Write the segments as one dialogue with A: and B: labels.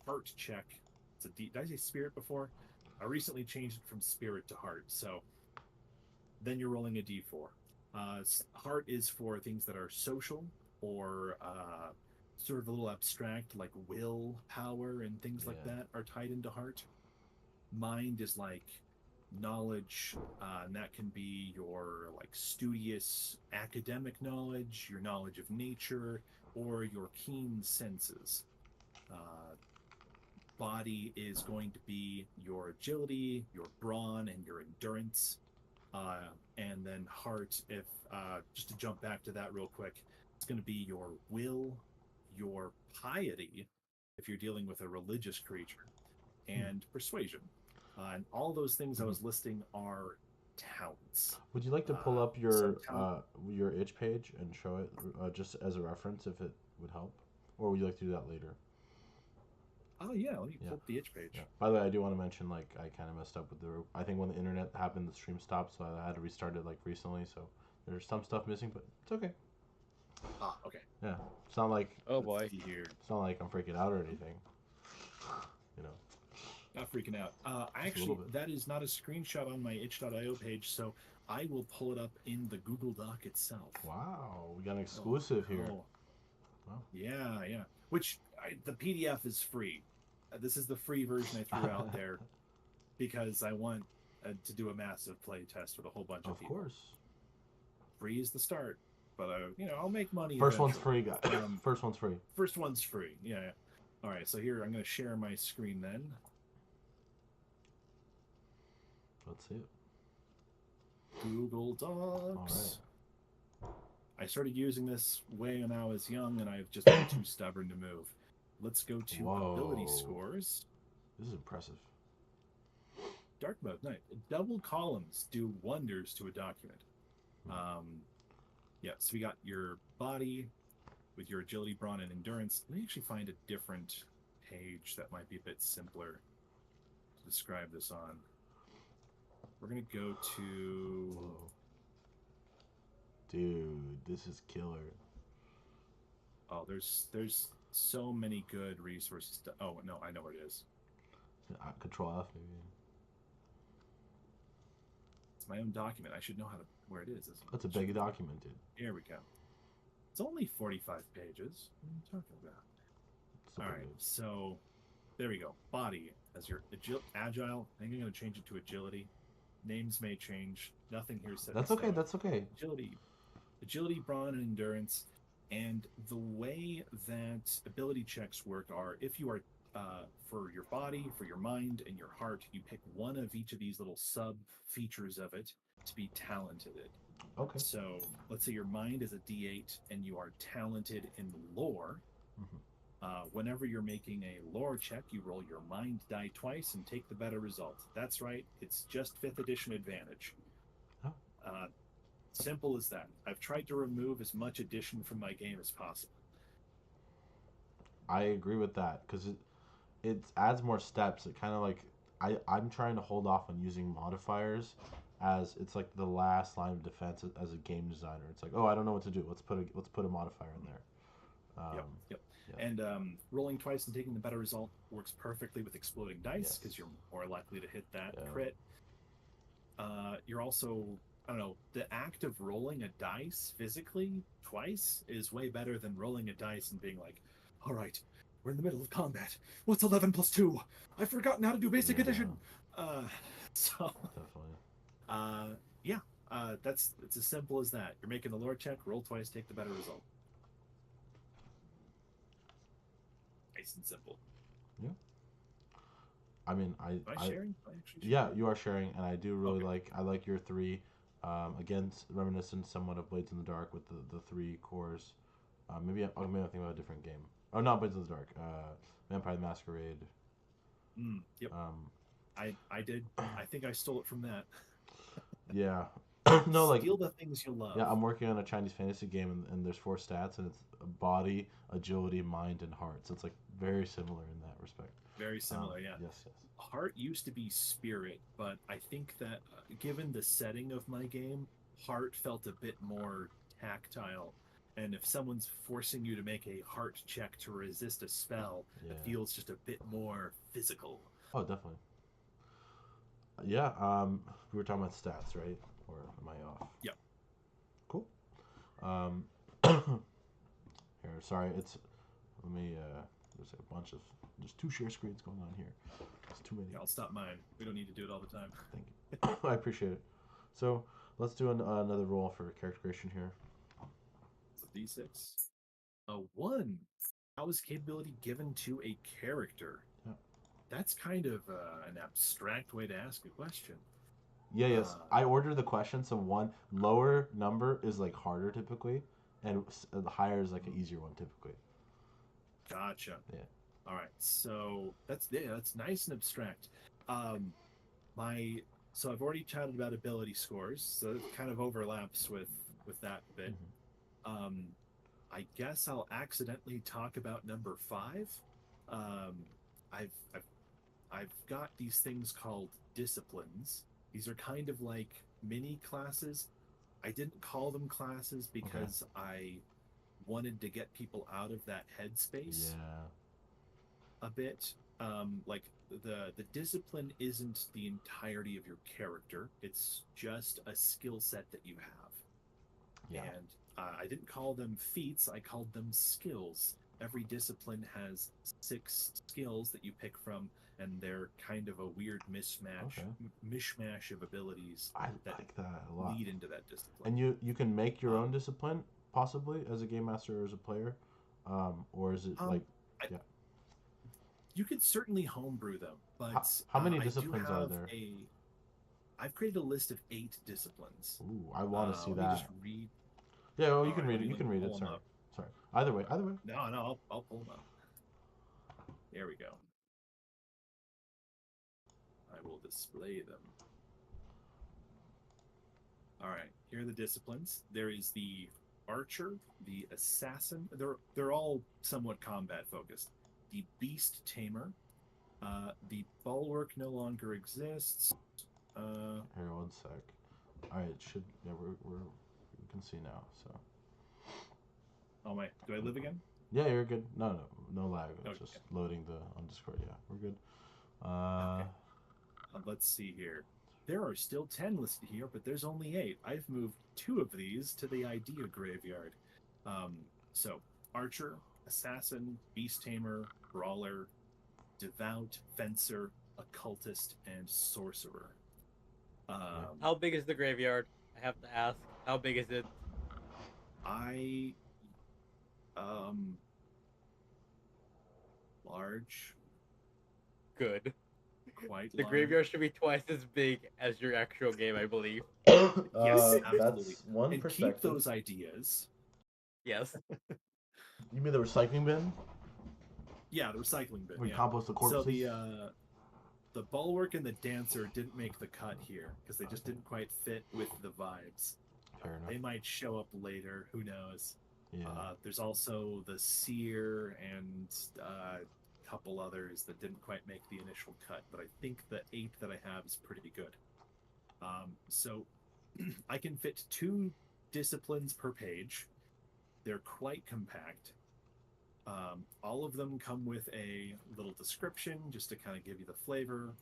A: heart check. Did I say spirit before? I recently changed it from spirit to heart. So then you're rolling a d4. Heart is for things that are social or sort of a little abstract, like will power and things like
B: Yeah.
A: that are tied into heart. Mind is like knowledge, and that can be your like studious academic knowledge, your knowledge of nature, or your keen senses. Uh, Body is going to be your agility, your brawn, and your endurance. And then heart, if just to jump back to that real quick, it's going to be your will, your piety, if you're dealing with a religious creature,
B: Hmm.
A: and persuasion. And all those things I
B: Mhm.
A: was listing are talents.
B: Would you like to pull up
A: Some talent.
B: your itch page and show it just as a reference if it would help, or would you like to do that later?
A: Oh yeah, let me
B: Yeah.
A: pull up the itch
B: Yeah.
A: page.
B: By the way, I do want to mention like I kind of messed up with I think when the internet happened, the stream stopped, so I had to restart it like recently. So there's some stuff missing, but it's okay.
A: Ah, okay.
B: Yeah. It's not like
C: Oh
A: Let's
C: boy.
A: see here.
B: it's not like I'm freaking out or anything. You know,
A: Not freaking out.
B: just a little
A: Actually,
B: bit.
A: that is not a screenshot on my itch.io page, so I will pull it up in the Google Doc itself.
B: Wow, we got an
A: Oh,
B: exclusive here.
A: oh,
B: Wow.
A: yeah, yeah. The PDF is free. This is the free version I threw out there because I want to do a massive play test with a whole bunch of
B: Of
A: people.
B: course.
A: Free is the start, but I'll make money
B: First one's
A: eventually.
B: free, guy. First one's free.
A: First one's free. Yeah, yeah. All right, so here I'm going to share my screen then.
B: Let's see it.
A: Google
B: All right.
A: Docs. I started using this way when I was young, and I've just been too stubborn to move. Let's go to ability
B: Whoa.
A: scores.
B: This is impressive.
A: Dark mode, night. Double columns do wonders to a document.
B: Hmm.
A: Yeah, so we got your body with your agility, brawn, and endurance. Let me actually find a different page that might be a bit simpler to describe this on. We're gonna go to.
B: Whoa. Dude, this is killer.
A: Oh, there's so many good resources. Oh no, I know where it is.
B: Control F, maybe.
A: It's my own document. I should know where it is.
B: That's a
A: It should
B: big
A: be
B: document, dude.
A: here. We go. It's only 45 pages. What are you talking about? All
B: Super
A: right,
B: good.
A: so there we go. Body as your agile. I think I'm going to change it to agility. Names may change. Nothing here is set in
B: That's okay.
A: stone.
B: That's okay.
A: Agility, brawn, and endurance. And the way that ability checks work are if you are for your body, for your mind, and your heart, you pick one of each of these little sub features of it to be talented in.
B: Okay.
A: So let's say your mind is a D8 and you are talented in lore.
B: Hmm.
A: Whenever you're making a lore check, you roll your mind die twice and take the better result. That's right, it's just 5th edition advantage.
B: Oh.
A: Uh, Simple as that. I've tried to remove as much addition from my game as possible.
B: I agree with that because it adds more steps. It kind of like I'm trying to hold off on using modifiers as it's like the last line of defense as a game designer. It's like, oh, I don't know what to do. Let's put a modifier in there.
A: Yep,
B: Um,
A: yep.
B: yeah.
A: And rolling twice and taking the better result works perfectly with exploding dice
B: Yes.
A: because you're more likely to hit that
B: Yeah.
A: crit. You're also, I don't know, the act of rolling a dice physically twice is way better than rolling a dice and being like, all right, we're in the middle of combat. What's 11 plus 2? I've forgotten how to do basic
B: Yeah.
A: addition. Uh, so,
B: Definitely.
A: uh, yeah, that's it's as simple as that. You're making the lore check, roll twice, take the better result. Nice and simple.
B: Yeah. I mean,
A: Am I sharing? Am I actually
B: yeah,
A: sharing?
B: you are sharing, and I do really
A: Okay.
B: I like your three. Again, reminiscent somewhat of Blades in the Dark with the three cores. Maybe I'm thinking about a different game. Oh, not Blades in the Dark. Vampire the Masquerade.
A: Yep.
B: Um,
A: I did. I think I stole it from that.
B: yeah. No, like
A: Steal the things you
B: yeah,
A: love.
B: I'm working on a Chinese fantasy game, and there's four stats, and it's body, agility, mind, and heart. So it's like very similar in that respect.
A: Very similar, yeah.
B: Yes, yes.
A: Heart used to be spirit, but I think that given the setting of my game, heart felt a bit more tactile. And if someone's forcing you to make a heart check to resist a spell,
B: Yeah.
A: it feels just a bit more physical.
B: Oh, definitely. Yeah. We were talking about stats, right? Or am I off?
A: Yep.
B: Cool. Um, here, sorry. Let me. There's a bunch of. There's two share screens going on here. It's too many.
A: Yeah, I'll stop mine. We don't need to do it all the time.
B: Thank you. I appreciate it. So let's do another roll for character creation here.
A: It's a D6. A 1. How is capability given to a character?
B: Yeah.
A: That's kind of an abstract way to ask a question.
B: Yeah, yes. I ordered the question, so one lower number is like harder typically, and the higher is like an easier one typically.
A: Gotcha.
B: Yeah.
A: All right. So that's nice and abstract. Um, my so I've already chatted about ability scores, so it kind of overlaps with that bit. Um, I guess I'll accidentally talk about number 5. Um, I've I've I've got these things called disciplines. These are kind of like mini classes. I didn't call them classes
B: Okay.
A: because I wanted to get people out of that headspace
B: Yeah.
A: a bit. Like the discipline isn't the entirety of your character. It's just a skill set that you have.
B: Yeah.
A: And I didn't call them feats. I called them skills. Every discipline has 6 skills that you pick from, and they're kind of a weird
B: Okay.
A: mishmash of abilities
B: I
A: that
B: like that a lot.
A: lead into that discipline.
B: And you can make your own
A: Um,
B: discipline possibly as a game master or as a player, or is it like
A: um, I,
B: yeah?
A: you could certainly homebrew them, but
B: How many
A: I do
B: disciplines are
A: have
B: there?
A: a. I've created a list of 8 disciplines.
B: Ooh, I want to see
A: Let me just
B: that.
A: read.
B: Yeah, well, you
A: All
B: can
A: right,
B: read it. You
A: let
B: can
A: me
B: read it.
A: pull them
B: Sorry,
A: up.
B: sorry. Either way, either way.
A: No, I'll pull them up. There we go. I will display them. All right, here are the disciplines. There is the archer, the assassin. They're all somewhat combat focused. The beast tamer. The bulwark no longer exists.
B: Here, one sec. All right, it should yeah we can see now. So
A: Oh my, do I live again?
B: yeah, you're good. No lag. It's
A: Okay.
B: just loading the on Discord. Yeah, we're good.
A: Okay. Let's see here. There are still 10 listed here, but there's only 8. I've moved 2 of these to the idea graveyard. Um, so, archer, assassin, beast tamer, brawler, devout, fencer, occultist, and sorcerer.
C: How big is the graveyard? I have to ask. How big is it?
A: I large,
C: Good.
A: quite
C: The
A: large.
C: graveyard should be twice as big as your actual game, I believe.
A: Yes, absolutely.
B: That's one
A: And
B: perspective.
A: keep those ideas.
C: Yes.
B: You mean the recycling bin?
A: Yeah, the recycling bin.
B: Where you
A: Yeah.
B: compost the
A: So
B: corpses?
A: the bulwark and the dancer didn't make the cut here because they just didn't quite fit with the vibes.
B: Fair enough.
A: They might show up later. Who knows?
B: Yeah.
A: There's also the seer and a couple others that didn't quite make the initial cut, but I think the 8 that I have is pretty good. So I can fit 2 disciplines per page. They're quite compact. All of them come with a little description just to kind of give you the flavor.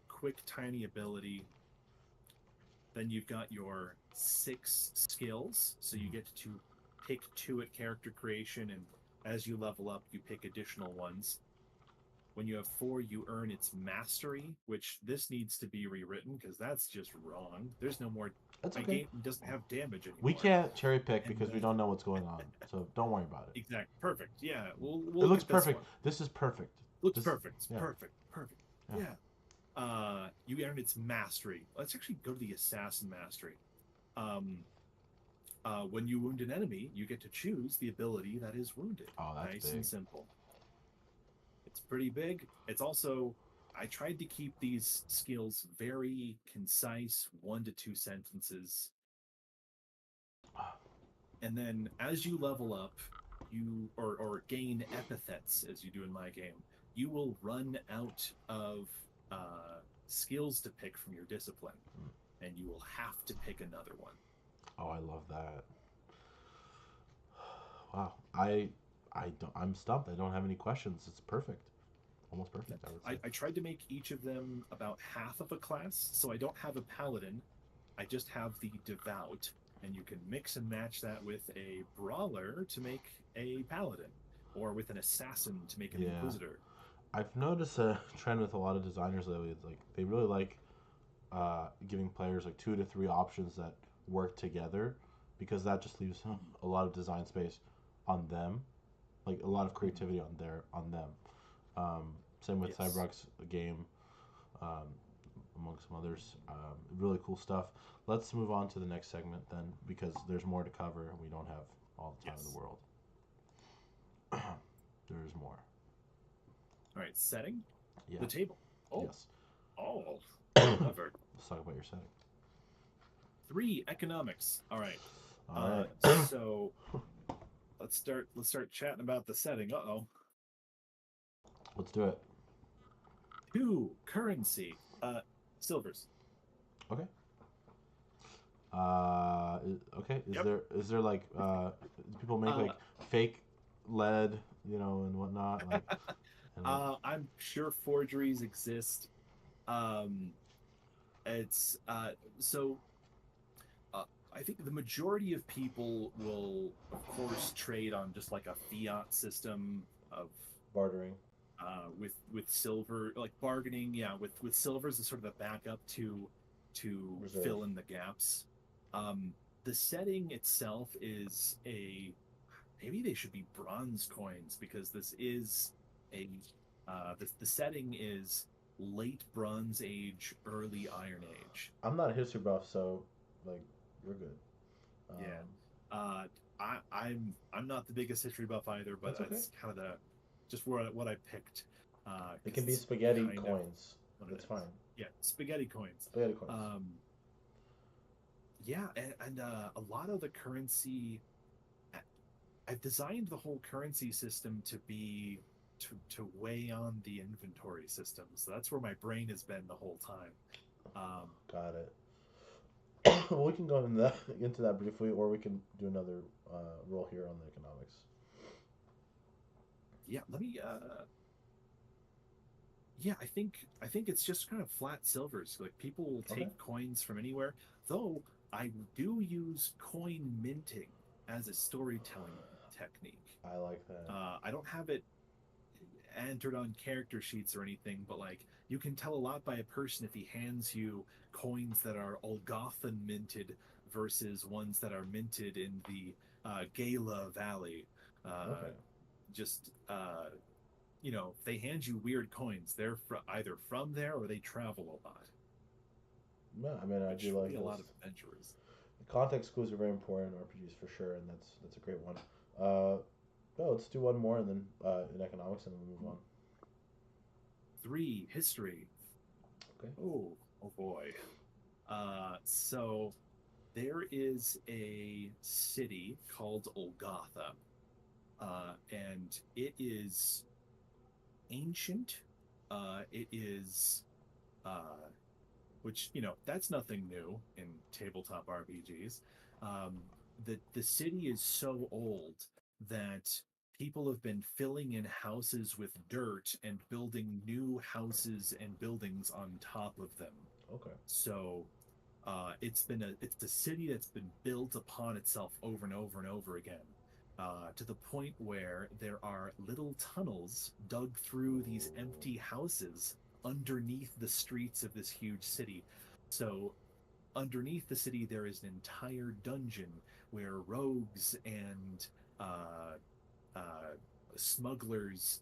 A: Quick, tiny ability. Then you've got your 6 skills. So you get to pick 2 at character creation, and as you level up, you pick additional ones. When you have 4, you earn its mastery, which this needs to be rewritten because that's just wrong. There's no more.
B: That's
A: My
B: okay.
A: game doesn't have damage anymore.
B: We can't cherry pick
A: And
B: because we don't know what's going on. So don't worry about it.
A: Exactly. Perfect. Yeah. We'll
B: It
A: look
B: looks
A: at this
B: perfect.
A: one.
B: This is perfect.
A: Looks
B: This,
A: perfect.
B: yeah.
A: Perfect. Perfect.
B: Yeah.
A: You earn its mastery. Let's actually go to the assassin mastery. When you wound an enemy, you get to choose the ability that is wounded.
B: Oh, that's
A: nice
B: big.
A: and simple. It's pretty big. It's also, I tried to keep these skills very concise, 1 to 2 sentences. And then as you level up, you or gain epithets as you do in my game, you will run out of skills to pick from your discipline, and you will have to pick another one.
B: Oh, I love that. Wow. I'm stumped. I don't have any questions. It's perfect. Almost perfect, I would say.
A: I tried to make each of them about half of a class, so I don't have a paladin. I just have the devout, and you can mix and match that with a brawler to make a paladin, or with an assassin to make an
B: Yeah.
A: inquisitor.
B: I've noticed a trend with a lot of designers lately. It's like they really like giving players like 2 to 3 options that work together because that just leaves a lot of design space on them, like a lot of
A: Mhm.
B: creativity on them. Same with
A: Yes.
B: Cyberx game, um, among some others. Really cool stuff. Let's move on to the next segment then because there's more to cover and we don't have all the time in the
A: Yes.
B: world. There's more.
A: All right. Setting
B: Yeah.
A: the table. Oh,
B: Yes.
A: all
B: Let's
A: covered.
B: talk about your setting.
A: 3 economics. All right.
B: All right.
A: So let's start chatting about the setting. Uh-oh.
B: Let's do it.
A: 2 currency. Silvers.
B: Okay. Okay.
A: Yep.
B: Is there like do people make
A: Uh,
B: like fake lead, and whatnot, like and like
A: I'm sure forgeries exist. Um, it's so uh, I think the majority of people will, of course, trade on just like a fiat system of
B: bartering
A: with silver, like bargaining. Yeah, with silver as a sort of a backup to
B: reserve?
A: fill in the gaps. Um, the setting itself is a maybe they should be bronze coins because this is a the setting is late Bronze Age, early Iron Age.
B: I'm not a history buff, so like you're good.
A: Yeah.
B: Um,
A: Uh, I'm not the biggest history buff either, but
B: that's okay.
A: it's kind of the just what I picked
B: It
A: because
B: can be
A: it's
B: spaghetti
A: kind of
B: coins.
A: what it
B: That's
A: is.
B: fine.
A: Yeah, spaghetti coins.
B: Spaghetti coins.
A: Yeah, and a lot of the currency I've designed the whole currency system to be to weigh on the inventory system. So that's where my brain has been the whole time. Um,
B: Got it. Well, we can go into that briefly, or we can do another roll here on the economics.
A: yeah, let me. Yeah, I think it's just kind of flat silvers. Like people will
B: Okay.
A: take coins from anywhere. Though I do use coin minting as a storytelling technique.
B: I like that.
A: I don't have it entered on character sheets or anything, but like you can tell a lot by a person if he hands you coins that are Olgothan minted versus ones that are minted in the Gala Valley. Uh,
B: Okay.
A: just they hand you weird coins. They're either from there or they travel a lot,
B: Yeah, I mean, I do
A: which would be
B: like
A: a
B: this.
A: lot of adventurers.
B: The context clues are very important in RPGs for sure, and that's a great one. No, let's do one more, and then in economics, and then we'll move on.
A: 3 history.
B: Okay.
A: Oh boy. So there is a city called Olgotha, and it is ancient. It is, uh, which that's nothing new in tabletop RPGs. Um, the city is so old that people have been filling in houses with dirt and building new houses and buildings on top of them.
B: Okay.
A: So it's a city that's been built upon itself over and over and over again, to the point where there are little tunnels dug through these empty houses underneath the streets of this huge city. So underneath the city there is an entire dungeon where rogues and uh, uh, smugglers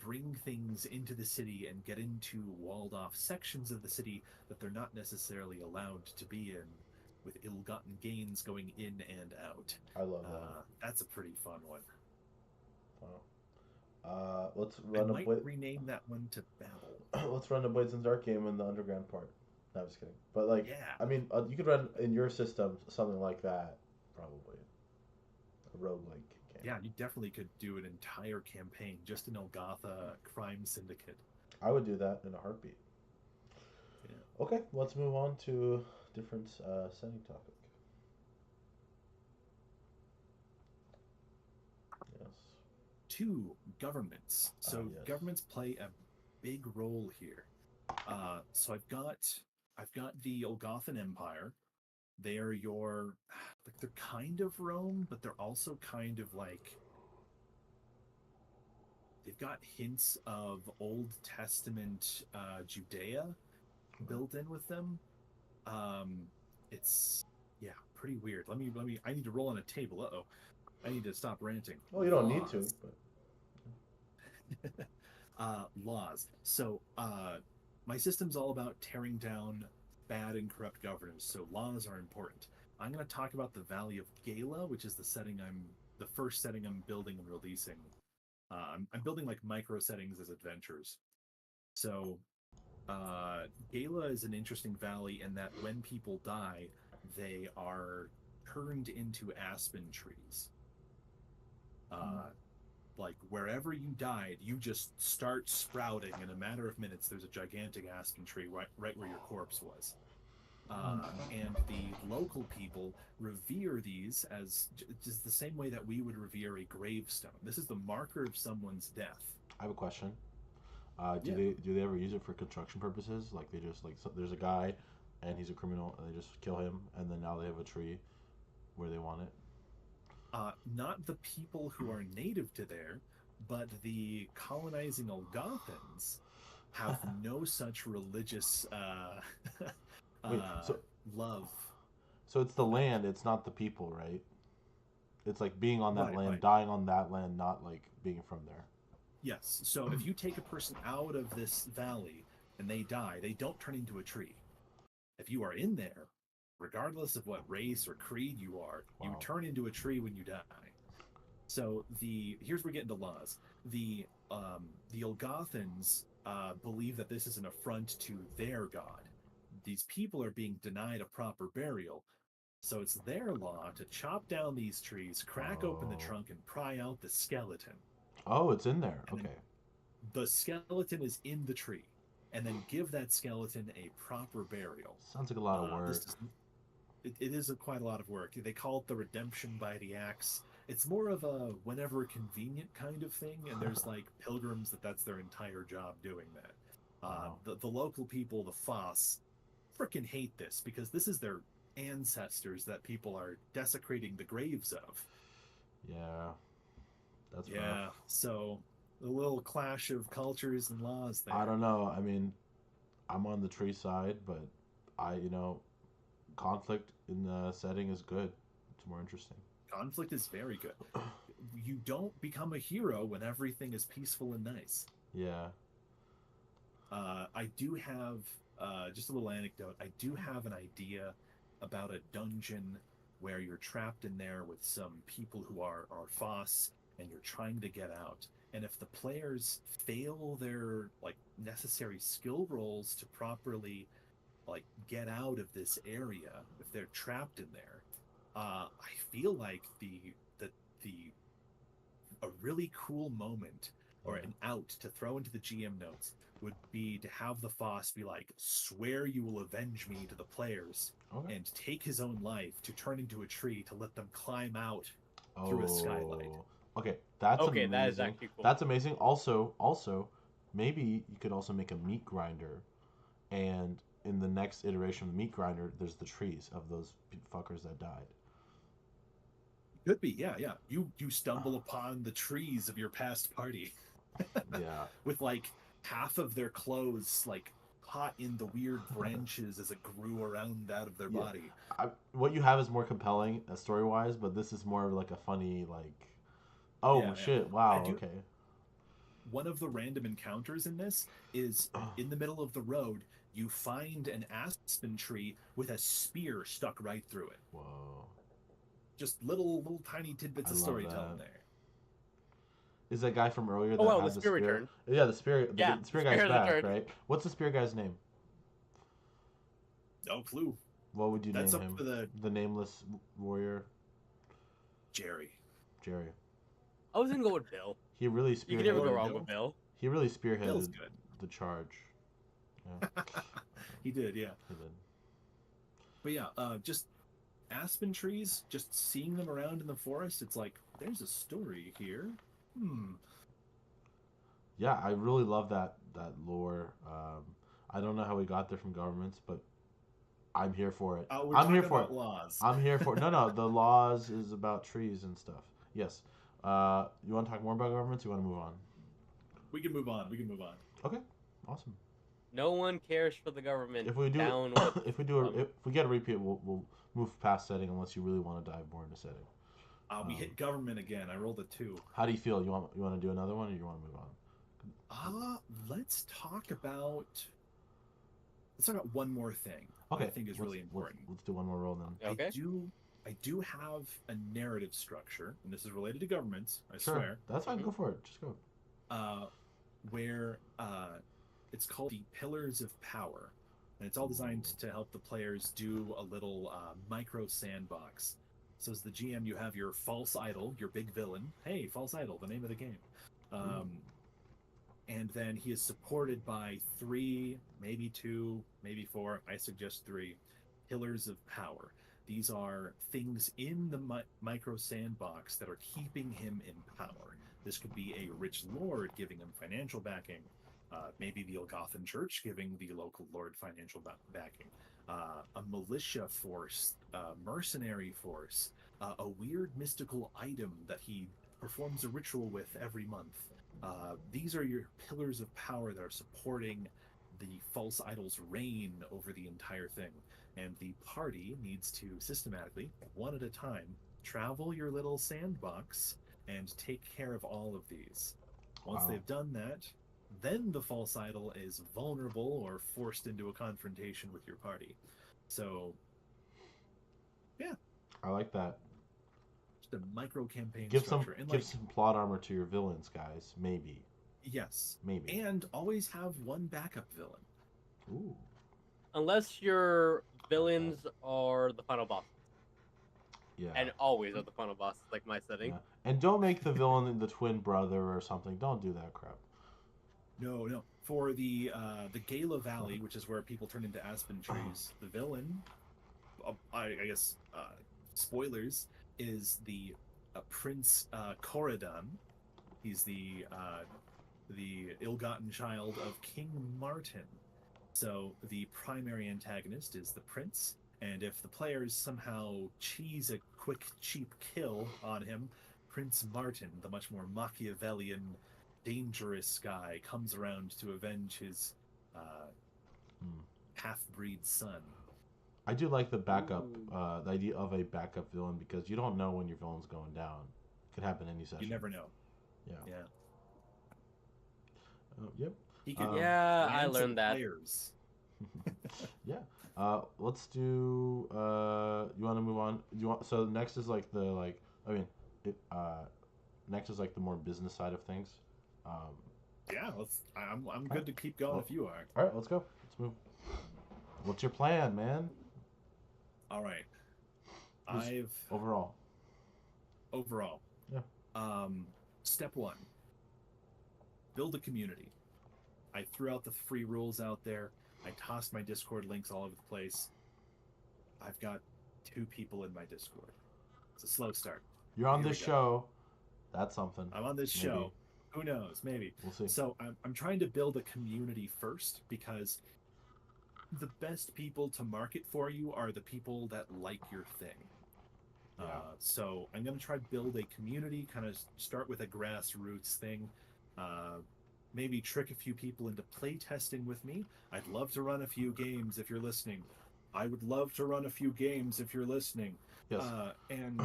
A: bring things into the city and get into walled off sections of the city that they're not necessarily allowed to be in, with ill-gotten gains going in and out.
B: I love that.
A: That's a pretty fun one.
B: Wow. Let's
A: I
B: run a
A: might rename that one to Babel.
B: let's run a Blades and Dark game in the underground part. No, I'm just kidding. But like,
A: Yeah,
B: I mean, you could run in your system something like that, probably a roguelike game.
A: yeah, you definitely could do an entire campaign just in Elgotha Crime Syndicate.
B: I would do that in a heartbeat.
A: Yeah.
B: Okay, let's move on to different setting topic.
A: two, governments. So
B: Yes.
A: governments play a big role here. So I've got the Olgothan Empire. They are your like they're kind of Rome, but they're also kind of like they've got hints of Old Testament Judea built in with them. Um, it's yeah, pretty weird. Let me. I need to roll on a table. Uh oh, I need to stop ranting.
B: Well, you don't need to, but
A: Laws. So my system's all about tearing down bad and corrupt governance. So laws are important. I'm going to talk about the Valley of Gala, which is the first setting I'm building and releasing. I'm building like micro settings as adventures. So Gala is an interesting valley in that when people die, they are turned into aspen trees. Like wherever you died, you just start sprouting in a matter of minutes. There's a gigantic aspen tree right where your corpse was. And the local people revere these as just the same way that we would revere a gravestone. This is the marker of someone's death.
B: I have a question. Do
A: Yeah.
B: they ever use it for construction purposes? Like they just like there's a guy, and he's a criminal, and they just kill him, and then now they have a tree where they want it.
A: Not the people who are native to there, but the colonizing Algothans have no such religious
B: Wait,
A: uh,
B: so
A: love.
B: it's the land, it's not the people, right? It's like being on that
A: Right,
B: land,
A: right.
B: dying on that land, not like being from there.
A: Yes. So if you take a person out of this valley and they die, they don't turn into a tree. If you are in there, regardless of what race or creed you are, you
B: Wow.
A: turn into a tree when you die. So here's where we get into laws. The Olgothans believe that this is an affront to their god. These people are being denied a proper burial, so it's their law to chop down these trees, crack open the
B: Oh.
A: trunk, and pry out the skeleton.
B: Oh, it's in there.
A: And then
B: Okay.
A: the skeleton is in the tree, and then give that skeleton a proper burial.
B: Sounds like a lot of
A: This
B: work.
A: does it is quite a lot of work. They call it the redemption by the axe. It's more of a whenever convenient kind of thing, and there's like pilgrims that's their entire job doing that.
B: Wow.
A: The local people, the Foss, freaking hate this because this is their ancestors that people are desecrating the graves of.
B: Yeah. That's rough.
A: Yeah, so a little clash of cultures and laws
B: I
A: there.
B: don't know. I mean, I'm on the tree side, but conflict in the setting is good. It's more interesting.
A: Conflict is very good. You don't become a hero when everything is peaceful and nice.
B: Yeah.
A: I do have just a little anecdote. I do have an idea about a dungeon where you're trapped in there with some people who are Foss, and you're trying to get out. And if the players fail their like necessary skill rolls to properly like get out of this area, if they're trapped in there, I feel like the a really cool moment or
B: Yeah.
A: an out to throw into the GM notes would be to have the Foss be like, swear you will avenge me to the players
B: Okay.
A: and take his own life to turn into a tree to let them climb out through a skylight.
B: Oh. Okay. That's
C: Okay, that is
B: amazing.
C: actually cool.
B: That's amazing. Also, maybe you could also make a meat grinder, and in the next iteration of the meat grinder, there's the trees of those fuckers that died.
A: Could be, yeah, yeah. You stumble upon the trees of your past party
B: Yeah.
A: with like half of their clothes like caught in the weird branches as it grew around out of their
B: Yeah.
A: body.
B: What you have is more compelling story wise, but this is more of like a funny like, oh
A: Yeah, yeah.
B: shit,
A: I
B: wow,
A: do.
B: okay.
A: One of the random encounters in this is in the middle of the road, you find an aspen tree with a spear stuck right through it.
B: Whoa.
A: Just little tiny tidbits
B: I
A: of
B: love
A: storytelling
B: that.
A: there.
B: Is that guy from earlier
C: Oh
B: that
C: wow, the
B: had the
C: spear
B: spear?
C: returned.
B: Yeah, the spear.
C: Yeah,
B: The
C: the
B: spear guy's
C: spear
B: back,
C: returned.
B: right? What's the spear guy's name?
A: No clue.
B: What would you
A: That's
B: name
A: up
B: him?
A: to the
B: The nameless warrior,
A: Jerry.
B: Jerry.
C: I was gonna go with Bill.
B: He really
C: You can never go
B: spearheaded.
C: wrong
A: Bill?
C: with Bill.
B: He really
A: Bill's
B: spearheaded
A: good.
B: the charge. Yeah,
A: He did, yeah.
B: he did.
A: But yeah, just aspen trees, just seeing them around in the forest, it's like there's a story here.
B: Yeah, I really love that lore. I don't know how we got there from governments, but I'm here for it.
A: We're
B: I'm here
A: talking
B: for it.
A: about laws.
B: I'm here for it. No, no, the laws is about trees and stuff. Yes. You want to talk more about governments? You want to move on?
A: We can move on. We can move on.
B: Okay, awesome.
C: No one cares for the government.
B: If we do,
C: Down with
B: if we get a repeat, we'll move past setting unless you really want to dive more into setting.
A: We hit government again. I rolled a 2.
B: How do you feel? You want to do another one, or you want to move on?
A: Let's talk about one more thing.
B: Okay,
A: I think is really important.
B: Let's do one more roll then.
C: Okay.
A: I do have a narrative structure, and this is related to governments. I
B: Sure,
A: swear.
B: that's fine. Go for it. Just go.
A: Where it's called the Pillars of Power, and it's all designed to help the players do a little micro sandbox. So as the GM, you have your false idol, your big villain. Hey, false idol, the name of the game. And then he is supported by 3, maybe 2, maybe 4. I suggest 3 pillars of power. These are things in the micro sandbox that are keeping him in power. This could be a rich lord giving him financial backing. Maybe the Elgothan Church giving the local lord financial backing. A militia force, mercenary force, a weird mystical item that he performs a ritual with every month. These are your pillars of power that are supporting the false idol's reign over the entire thing. And the party needs to systematically, one at a time, travel your little sandbox and take care of all of these. Once they've done that, then the false idol is vulnerable or forced into a confrontation with your party. So, yeah.
B: I like that.
A: Just a micro campaign
B: Give
A: structure.
B: Give some plot armor to your villains, guys. Maybe.
A: Yes.
B: Maybe.
A: And always have one backup villain.
B: Ooh.
C: Unless your villains are the final boss.
B: Yeah.
C: And always are the final boss, like my setting.
B: Yeah. And don't make the villain the twin brother or something. Don't do that crap.
A: No. For the Gala Valley, which is where people turn into aspen trees, the villain, I guess, spoilers, is the Prince Corridon. He's the ill-gotten child of King Martin. So the primary antagonist is the prince, and if the players somehow cheese a quick, cheap kill on him, Prince Martin, the much more Machiavellian, dangerous guy, comes around to avenge his half-breed son.
B: I do like the backup, the idea of a backup villain, because you don't know when your villain's going down. It could happen any session.
A: You never know.
B: Yeah. Yep.
A: He could
C: I learned that.
A: Players.
B: Yeah. Let's do. You want to move on? So next is like the next is like the more business side of things.
A: Yeah. I'm good to keep going if you are.
B: All right. Let's go. Let's move. What's your plan, man?
A: All right.
B: Overall.
A: Yeah. Step 1. Build a community. I threw out the free rules out there. I tossed my Discord links all over the place. I've got 2 people in my Discord. It's a slow start.
B: You're on this show. That's something.
A: I'm on this show. Who knows? Maybe.
B: We'll see.
A: So I'm trying to build a community first, because the best people to market for you are the people that like your thing.
B: Yeah.
A: So I'm going to try to build a community, kind of start with a grassroots thing. Maybe trick a few people into play testing with me. I'd love to run a few games if you're listening. I would love to run a few games if you're listening.
B: Yes.
A: And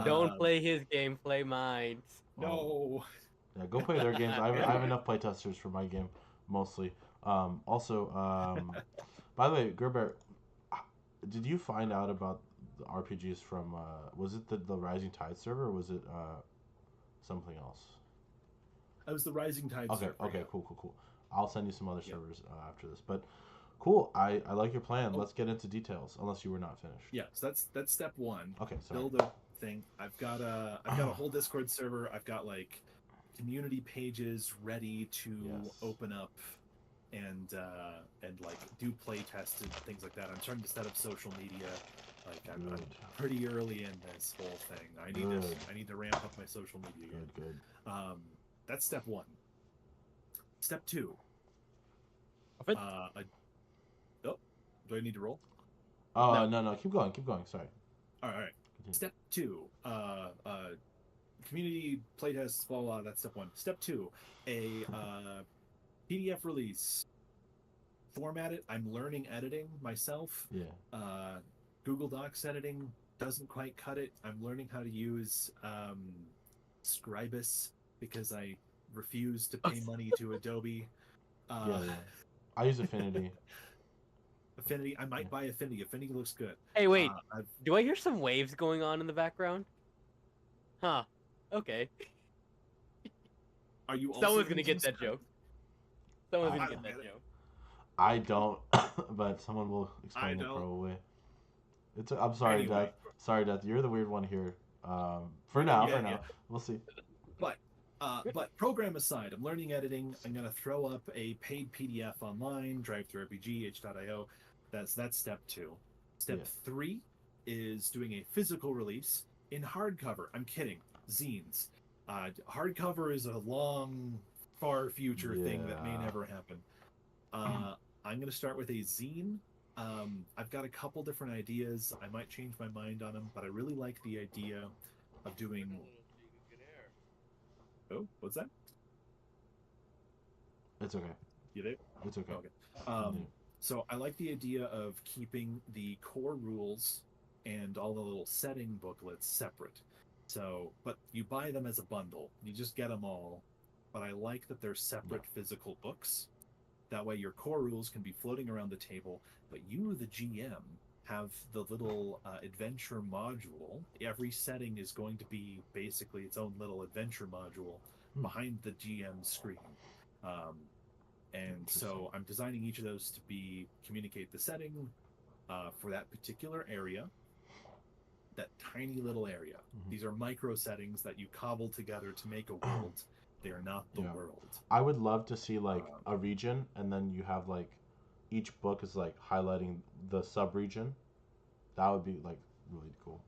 C: Don't play his game, play mine.
A: No.
B: Yeah, go play their games. I have enough playtesters for my game, mostly. Also, by the way, Gerber, did you find out about the RPGeez from? Was it the Rising Tide server, or was it something else?
A: That was the Rising Tide server.
B: Okay, cool. I'll send you some other servers after this, but cool. I like your plan. Let's get into details. Unless you were not finished.
A: Yeah, so that's step 1.
B: Okay, sorry.
A: Build a thing. I've got a whole Discord server. I've got like community pages ready to open up and like do play tests and things like that. I'm starting to set up social media. Like I'm pretty early in this whole thing. I need to ramp up my social media.
B: Good.
A: That's step 1. Step 2.
C: Oh,
A: do I need to roll?
B: No. Keep going. Sorry.
A: All right. Step 2. Community playtests, blah, blah, that's step 1. Step 2, a PDF release. Format it. I'm learning editing myself.
B: Yeah.
A: Google Docs editing doesn't quite cut it. I'm learning how to use Scribus because I refuse to pay money to Adobe.
B: Yeah. I use Affinity.
A: Affinity. I might buy Affinity. Affinity looks good.
C: Hey, wait. Do I hear some waves going on in the background? Huh. Okay.
A: Are you?
C: Someone's gonna get that joke. Someone's gonna get that joke.
B: I don't, but someone will explain it probably. I'm sorry, anyway. Death. Sorry, Death. You're the weird one here. For now. We'll see.
A: But program aside, I'm learning editing. I'm gonna throw up a paid PDF online, RPGeez. That's step 2. Step 3 is doing a physical release in hardcover. I'm kidding. Zines. Hardcover is a long, far future thing that may never happen. I'm gonna start with a zine. I've got a couple different ideas. I might change my mind on them, but I really like the idea of doing. Oh, what's that?
B: It's okay.
A: You there?
B: It's okay.
A: Okay. So I like the idea of keeping the core rules and all the little setting booklets separate. So, but you buy them as a bundle. You just get them all. But I like that they're separate physical books. That way your core rules can be floating around the table, but you, the GM, have the little adventure module. Every setting is going to be basically its own little adventure module behind the GM screen. And so I'm designing each of those to communicate the setting for that particular area, that tiny little area. These are micro settings that you cobble together to make a world. They are not the world.
B: I would love to see like a region, and then you have like each book is like highlighting the sub-region. That would be like really cool.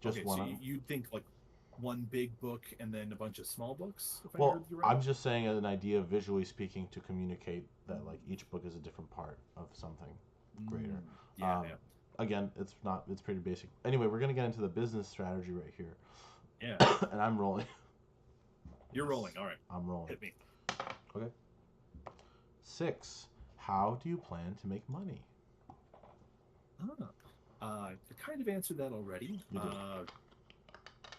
A: Just one. So you'd think like one big book and then a bunch of small books?
B: I'm just saying an idea, visually speaking, to communicate that like each book is a different part of something greater. Again, it's pretty basic. Anyway, we're gonna get into the business strategy right here.
A: Yeah.
B: And I'm rolling.
A: You're rolling. All right.
B: I'm rolling.
A: Hit me.
B: Okay. 6. How do you plan to make money?
A: I kind of answered that already.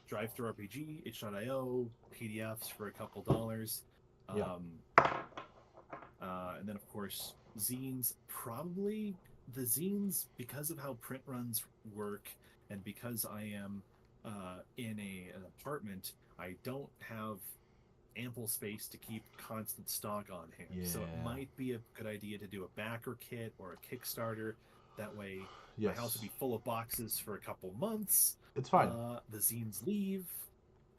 A: Drive through RPG, itch.io, PDFs for a couple dollars. And then, of course, zines. Probably the zines, because of how print runs work and because I am in an apartment, I don't have ample space to keep constant stock on hand. So it might be a good idea to do a backer kit or a Kickstarter. That way my house will be full of boxes for a couple months.
B: It's fine.
A: The zines leave,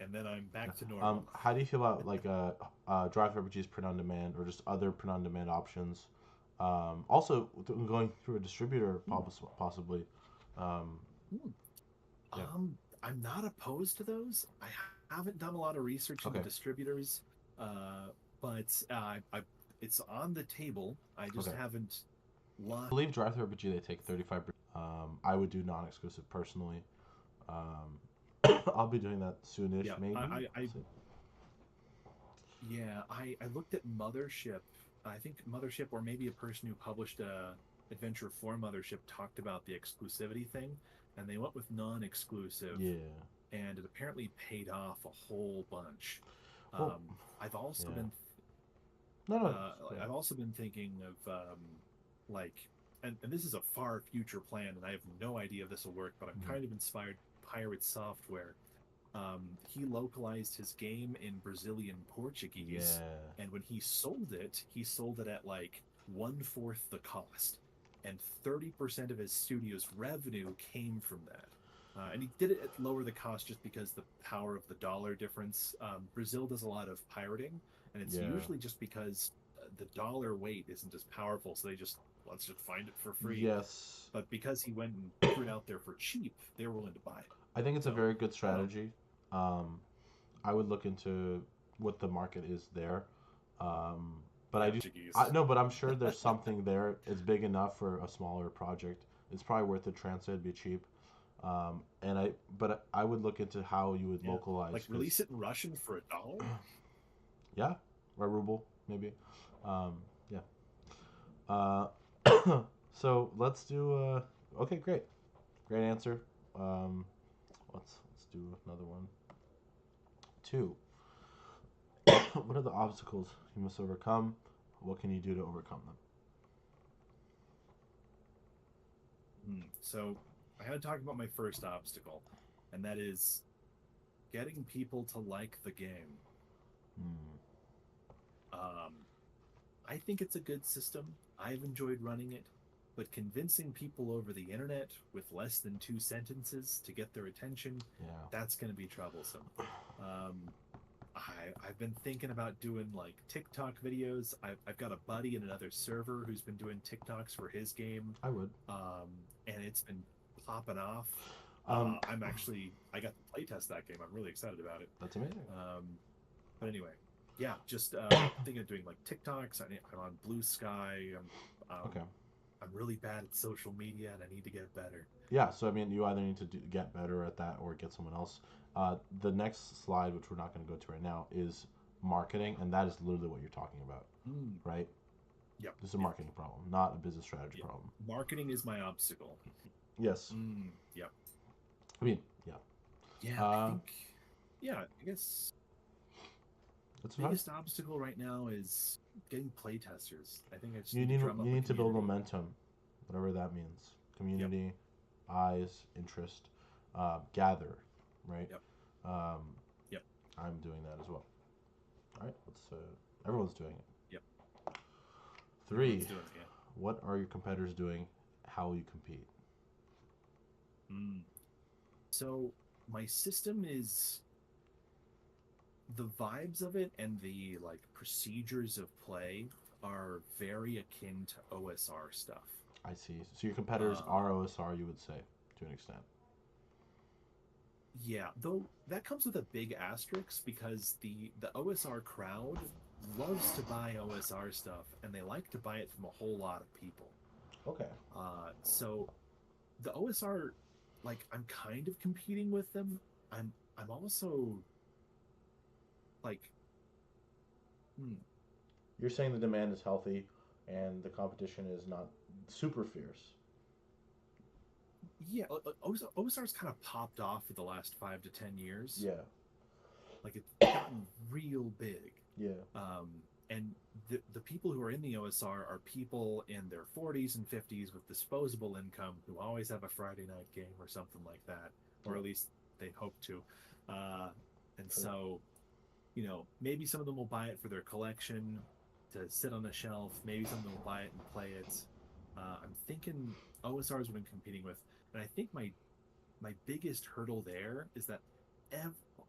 A: and then I'm back to normal.
B: How do you feel about like Drive RPGeez print on demand or just other print on demand options? Also going through a distributor possibly.
A: I'm not opposed to those. I haven't done a lot of research into distributors, but it's on the table. I just haven't. I
B: believe Drive RPG they take 35%. I would do non-exclusive personally. I'll be doing that soonish, maybe.
A: I looked at Mothership. I think Mothership, or maybe a person who published Adventure for Mothership, talked about the exclusivity thing, and they went with non-exclusive. And it apparently paid off a whole bunch. I've also been. I've also been thinking of and this is a far future plan, and I have no idea if this will work, but I'm kind of inspired by Pirate Software. He localized his game in Brazilian Portuguese, and when he sold it at like 1/4 the cost, and 30% of his studio's revenue came from that. And he did it at lower the cost just because the power of the dollar difference. Brazil does a lot of pirating, and it's usually just because the dollar weight isn't as powerful, so they just let's just find it for free.
B: Yes.
A: But because he went and threw it out there for cheap, they were willing to buy it.
B: I think it's a
A: So,
B: very good
A: I don't know.
B: strategy. I would look into what the market is there. But I do.
A: RPGeez.
B: No, but I'm sure there's something there. It's big enough for a smaller project. It's probably worth it. Translate, be cheap. But I would look into how you would
A: Yeah.
B: localize.
A: Like
B: 'cause-
A: release it in Russian for $1.
B: Yeah, or ruble maybe. Yeah. Uh, so let's do. Okay, great answer. Um, let's do another one. 2. What are the obstacles you must overcome? What can you do to overcome them?
A: So I had to talk about my first obstacle, and that is getting people to like the game.
B: Hmm.
A: I think it's a good system. I've enjoyed running it, but convincing people over the internet with less than 2 sentences to get their attention,
B: Yeah.
A: that's going to be troublesome. I've been thinking about doing like TikTok videos. I've got a buddy in another server who's been doing TikToks for his game,
B: I would.
A: and it's been popping off. I got to playtest that game. I'm really excited about it.
B: That's amazing.
A: But anyway, yeah, just thinking of doing like TikToks. I'm on Blue Sky.
B: Okay.
A: I'm really bad at social media, and I need to get better.
B: Yeah, so I mean, you either need to get better at that or get someone else. The next slide, which we're not going to go to right now, is marketing, and that is literally what you're talking about, right?
A: Yep.
B: This is a marketing problem, not a business strategy
A: Yep.
B: problem.
A: Marketing is my obstacle.
B: Yes.
A: Yep.
B: I mean, yeah.
A: Yeah, I guess
B: That's
A: the
B: fine.
A: biggest obstacle right now is getting playtesters. I think I just
B: You
A: need to drum up a
B: need to build
A: community.
B: momentum, whatever that means. Community, eyes, interest, gather, right?
A: Yep.
B: Yep. I'm doing that as well. All right, let's. Everyone's doing it.
A: Yep.
B: 3.
A: Everyone's doing it, yeah.
B: What are your competitors doing? How will you compete?
A: So my system is the vibes of it and the like procedures of play are very akin to OSR stuff.
B: I see. So your competitors are OSR, you would say, to an extent.
A: Yeah, though that comes with a big asterisk because the OSR crowd loves to buy OSR stuff and they like to buy it from a whole lot of people.
B: Okay.
A: So the OSR, like, I'm kind of competing with them. I'm also like,
B: You're saying the demand is healthy and the competition is not super fierce.
A: yeah, OSR's kind of popped off for the last 5 to 10 years.
B: Yeah.
A: Like it's gotten real big.
B: Yeah.
A: And the people who are in the OSR are people in their 40s and 50s with disposable income who always have a Friday night game or something like that, or at least they hope to. And so, maybe some of them will buy it for their collection to sit on a shelf. Maybe some of them will buy it and play it. I'm thinking OSR is what I'm competing with, and I think my biggest hurdle there is that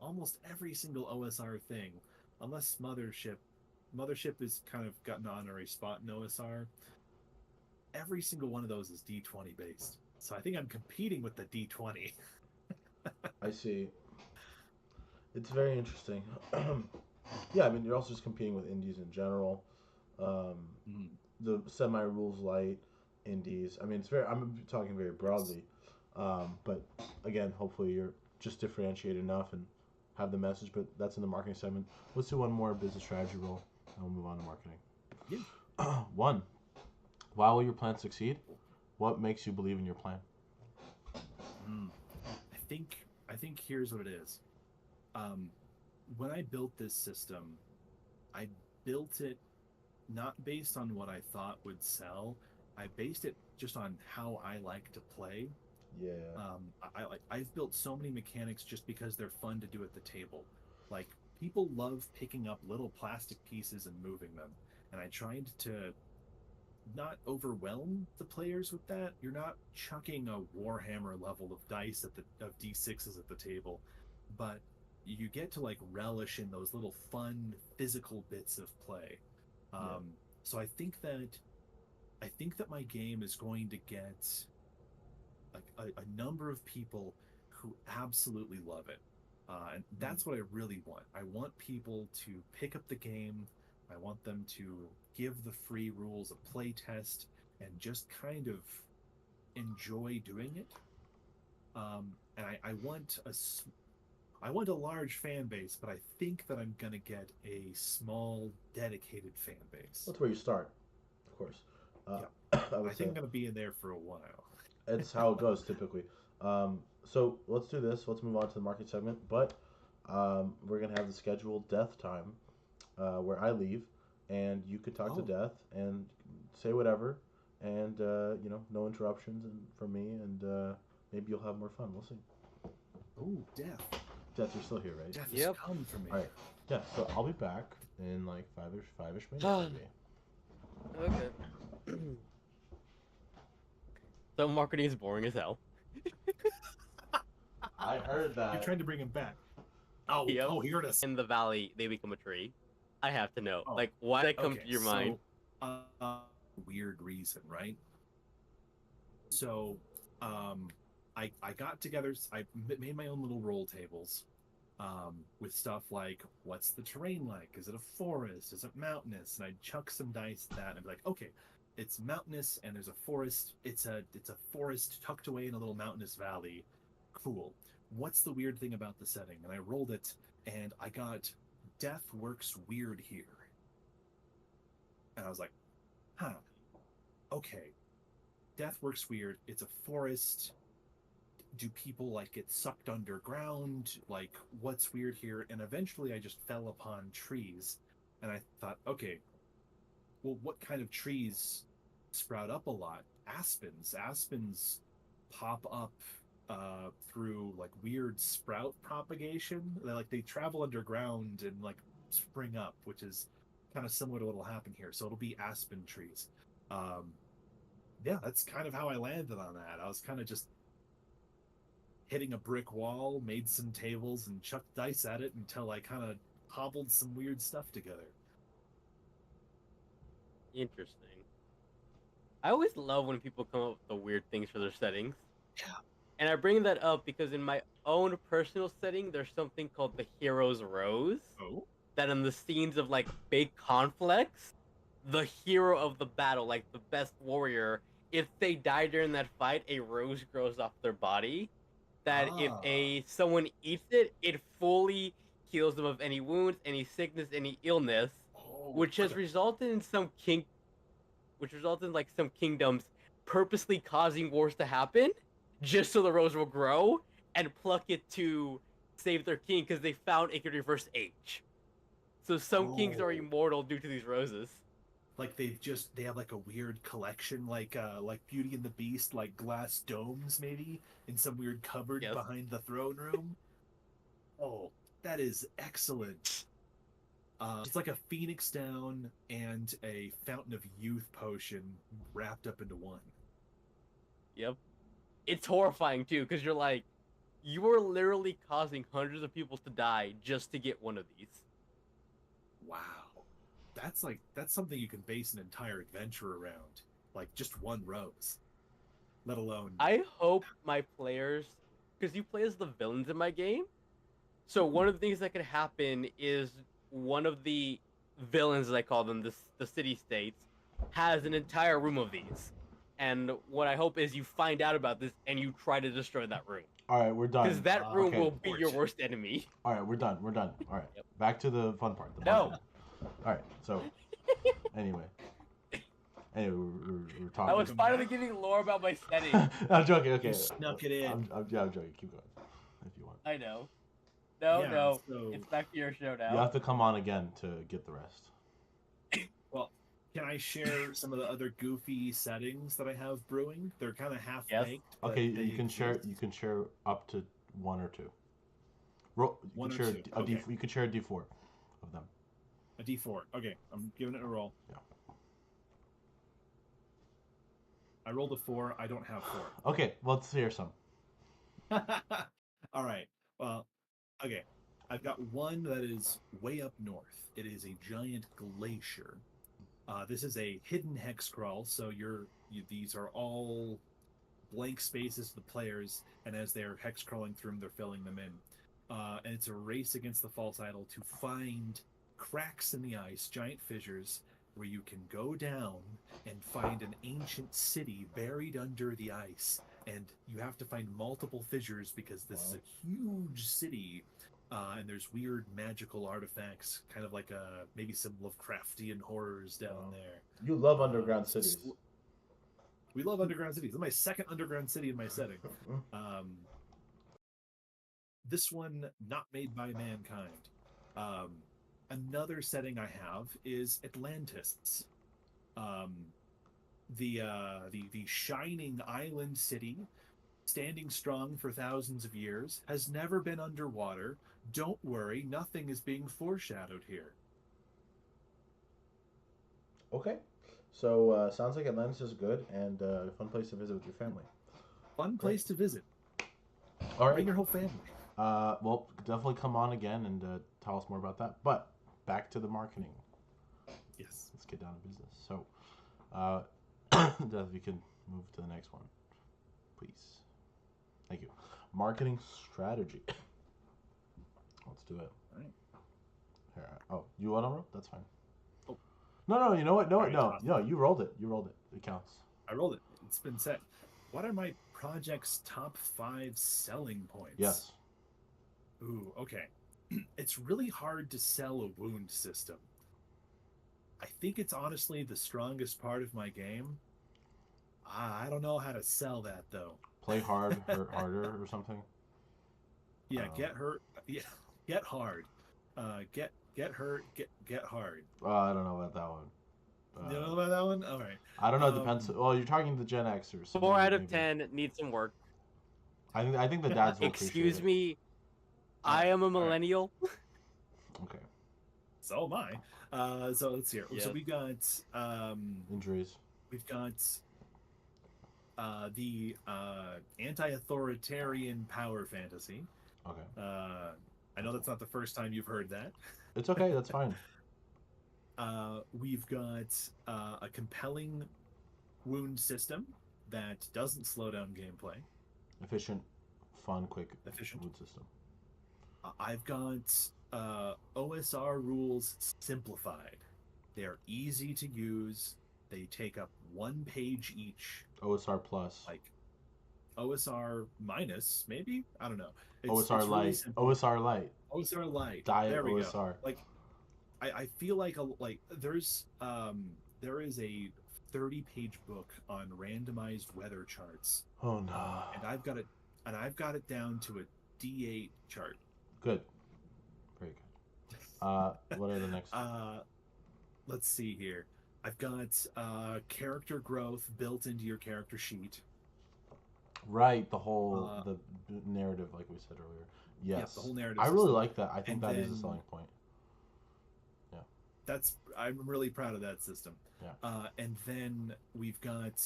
A: almost every single OSR thing, unless Mothership has kind of gotten an honorary spot in OSR, every single one of those is D20 based. So I think I'm competing with the D20.
B: I see. It's very interesting. Yeah, I mean, you're also just competing with indies in general. The semi-rules light indies. I mean, I'm talking very broadly. But again, hopefully you're just differentiated enough and have the message, but that's in the marketing segment. Let's do one more business strategy role, and we'll move on to marketing.
A: Yeah.
B: 1. Why will your plan succeed? What makes you believe in your plan?
A: I think here's what it is. When I built this system, I built it not based on what I thought would sell. I based it just on how I like to play.
B: Yeah.
A: I've built so many mechanics just because they're fun to do at the table. Like people love picking up little plastic pieces and moving them, and I tried to not overwhelm the players with that. You're not chucking a Warhammer level of dice of D6s at the table, but you get to like relish in those little fun physical bits of play. So I think that my game is going to get like a number of people who absolutely love it. And that's what I really want. I want people to pick up the game. I want them to give the free rules a play test and just kind of enjoy doing it. And I want I want a large fan base, but I think that I'm gonna get a small, dedicated fan base.
B: That's where you start, of course.
A: Yeah,
B: I
A: I
B: would
A: think
B: say
A: I'm gonna be in there for a while.
B: it's how it goes typically. So let's do this. Let's move on to the market segment. But we're gonna have the scheduled death time where I leave, and you could talk to
A: Oh,
B: Death and say whatever, and no interruptions from me, and maybe you'll have more fun. We'll see.
A: oh, death.
B: Death, you're still here, right?
A: Death has
C: Yep.
A: come for me.
B: All right. Yeah. So I'll be back in like five-ish minutes, maybe.
C: Okay. So marketing is boring as hell.
B: I heard
A: You're
B: that.
A: trying to bring him back. Oh,
C: Yep.
A: oh, here it is.
C: In the valley, they become a tree. I have to know.
A: Oh,
C: Like, why did that come
A: Okay,
C: to your mind?
A: weird reason, right? So, I got together. Made my own little roll tables, with stuff like, what's the terrain like? Is it a forest? Is it mountainous? And I'd chuck some dice at that, and I'd be like, okay, it's mountainous, and there's a forest. It's a forest tucked away in a little mountainous valley. Cool. What's the weird thing about the setting? And I rolled it, and I got death works weird here. And I was like, huh, okay. Death works weird. It's a forest. Do people like get sucked underground? Like, what's weird here? And eventually I just fell upon trees. And I thought, okay, well, what kind of trees sprout up a lot? Aspens. Aspens pop up through like weird sprout propagation. They travel underground and like spring up, which is kind of similar to what'll happen here. So it'll be aspen trees. Um, yeah, that's kind of how I landed on that. I was kind of just hitting a brick wall, made some tables, and chucked dice at it until I kind of hobbled some weird stuff together.
C: Interesting. I always love when people come up with the weird things for their settings.
A: Yeah.
C: And I bring that up because in my own personal setting, there's something called the Hero's Rose.
A: Oh.
C: That in the scenes of like big conflicts, the hero of the battle, like the best warrior, if they die during that fight, a rose grows off their body. That if someone eats it, it fully heals them of any wounds, any sickness, any illness,
A: Oh,
C: which has resulted in which resulted in like some kingdoms purposely causing wars to happen, just so the rose will grow and pluck it to save their king because they found it could reverse age. So some kings are
A: Oh.
C: immortal due to these roses.
A: Like they have like a weird collection, like Beauty and the Beast, like glass domes maybe in some weird cupboard
C: Yes.
A: behind the throne room. Oh, that is excellent. It's like a Phoenix Down and a Fountain of Youth potion wrapped up into one.
C: Yep. It's horrifying too, because you're like, you are literally causing hundreds of people to die just to get one of these.
A: Wow. That's something you can base an entire adventure around. Like just one rose. Let alone
C: I hope my players, because you play as the villains in my game, so one of the things that could happen is one of the villains, as I call them, the city states, has an entire room of these. And what I hope is you find out about this and you try to destroy that room.
B: All right, we're
C: Because
B: done.
C: that room
B: okay.
C: will be your worst enemy.
B: All right, we're done. We're done. All right,
C: Yep.
B: back to the fun part. The
C: No.
B: marketing. All right, so anyway, we're talking.
C: I was finally giving lore about my setting.
B: I'm joking. Okay,
A: you snuck it in.
B: I'm joking. Keep going if you want.
C: I know. No,
A: Yeah,
C: no.
A: so-
C: It's back to your show
B: You
C: now.
B: have to come on again to get the rest.
A: Well, can I share some of the other goofy settings that I have brewing? They're kind of half baked.
B: Okay, you can share. You can share up to one or two.
A: One or
B: share
A: two,
B: a D.
A: okay.
B: You can share a D4 of them.
A: A D4. Okay, I'm giving it a roll.
B: Yeah.
A: I rolled a 4. I don't have 4.
B: Okay, let's hear some.
A: All right. Well, okay. I've got one that is way up north. It is a giant glacier. This is a hidden hex crawl, so these are all blank spaces to the players, and as they're hex crawling through them, they're filling them in. And it's a race against the false idol to find cracks in the ice, giant fissures, where you can go down and find an ancient city buried under the ice. And you have to find multiple fissures because this is a huge city. And there's weird magical artifacts, kind of like maybe some Lovecraftian horrors down there.
B: You love underground cities.
A: We love underground cities. This is my second underground city in my setting. This one not made by mankind. Another setting I have is Atlantis. The shining island city, standing strong for thousands of years, has never been underwater. Don't worry, nothing is being foreshadowed here.
B: Okay. So, sounds like Atlantis is good and a fun place to visit with your family.
A: Fun place to visit.
B: All right.
A: Bring your whole family.
B: Well, definitely come on again and tell us more about that. But back to the marketing.
A: Yes.
B: Let's get down to business. So, Dev, you can move to the next one, please. Thank you. Marketing strategy. Let's do it.
A: All right.
B: Here. Oh, you want to roll? That's fine.
A: Oh.
B: No, you know what? No,
A: Right,
B: no, you rolled it. You rolled it. It counts.
A: I rolled it. It's been set. What are my project's top 5 selling points?
B: Yes.
A: Ooh, okay. It's really hard to sell a wound system. I think it's honestly the strongest part of my game. I don't know how to sell that though.
B: Play hard, hurt harder, or something.
A: Yeah, get hurt. Yeah, get hard. Get hurt. Get hard.
B: I don't know about that one.
A: You know about that one? All right.
B: I don't know. It depends. Well, you're talking to Gen Xers. So
C: 4 out of
B: maybe.
C: 10 need some work.
B: I think the dads will
C: Excuse
B: appreciate
C: me. I am a millennial.
B: it. Okay.
A: So am I. So let's see here.
C: Yes.
A: So we got
B: Injuries.
A: we've got the anti-authoritarian power fantasy.
B: Okay.
A: I know that's not the first time you've heard that.
B: It's okay. That's fine.
A: We've got a compelling wound system that doesn't slow down gameplay.
B: Efficient, fun, quick.
A: Efficient.
B: Wood system.
A: I've got OSR rules simplified. They are easy to use. They take up 1 page each.
B: OSR plus.
A: Like OSR minus, maybe? I don't know.
B: OSR
A: it's
B: light.
A: really simple.
B: OSR light.
A: OSR light.
B: Diet
A: there we
B: OSR.
A: Go. Like I feel like there is a 30-page book on randomized weather charts.
B: Oh no.
A: And I've got it down to a D8 chart.
B: Good. Very good. What are the next?
A: Let's see here. I've got character growth built into your character sheet.
B: Right, the whole the narrative, like we said earlier. Yes,
A: yeah, the whole narrative.
B: I really
A: system.
B: like that. I think
A: And
B: that is a
A: then-
B: selling point.
A: I'm really proud of that system.
B: Yeah.
A: And then we've got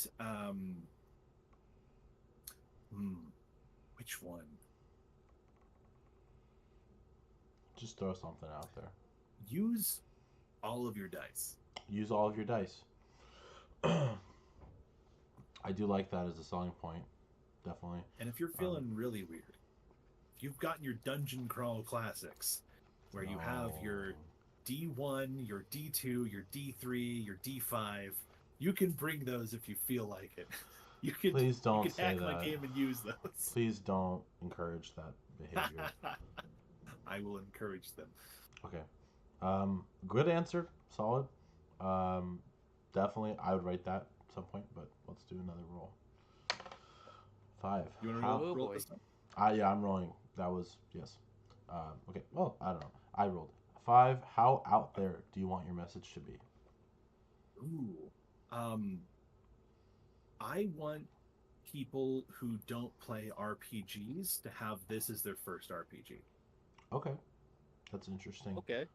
A: which one?
B: Just throw something out there.
A: Use all of your dice.
B: Use all of your dice. I do like that as a selling point, definitely.
A: And if you're feeling really weird, if you've gotten your dungeon crawl classics, where you have your D1, your D2, your D3, your D5, you can bring those if you feel like it. You can.
B: Please don't
A: you can
B: say
A: hack
B: that.
A: my game and use those.
B: Please don't encourage that behavior.
A: I will encourage them.
B: Okay. Good answer. Solid. Definitely, I would write that at some point, but let's do another roll. 5.
A: You want to
C: Oh,
A: roll
C: boy.
A: this time?
B: Yeah, I'm rolling. That was, yes. Okay, well, I don't know. I rolled. 5. How out there do you want your message to be?
A: Ooh. I want people who don't play RPGeez to have this as their first RPG.
B: Okay. That's interesting.
C: Okay.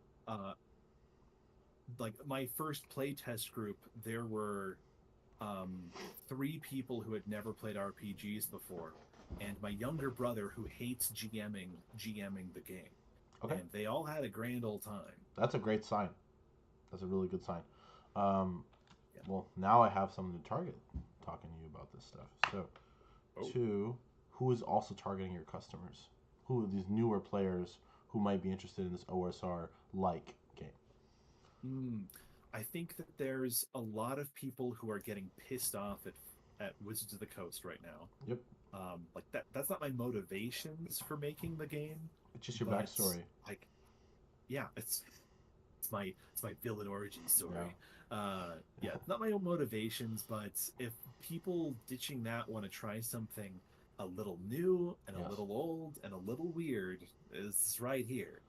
A: Like my first playtest group, there were 3 people who had never played RPGeez before, and my younger brother who hates GMing the game.
B: Okay.
A: And they all had a grand old time.
B: That's a great sign. That's a really good sign. Um,
A: Yeah.
B: well, now I have something to target talking to you about this stuff. So,
A: Oh.
B: two, who is also targeting your customers? Who are these newer players who might be interested in this OSR like game?
A: Hmm. I think that there's a lot of people who are getting pissed off at Wizards of the Coast right now.
B: Yep.
A: Like that's not my motivations for making the game,
B: It's just your
A: but
B: backstory.
A: like, yeah, it's my villain origin story. Yeah, it's not my own motivations, but if people ditching that want to try something a little new and a
B: Yes.
A: little old and a little weird, is right here.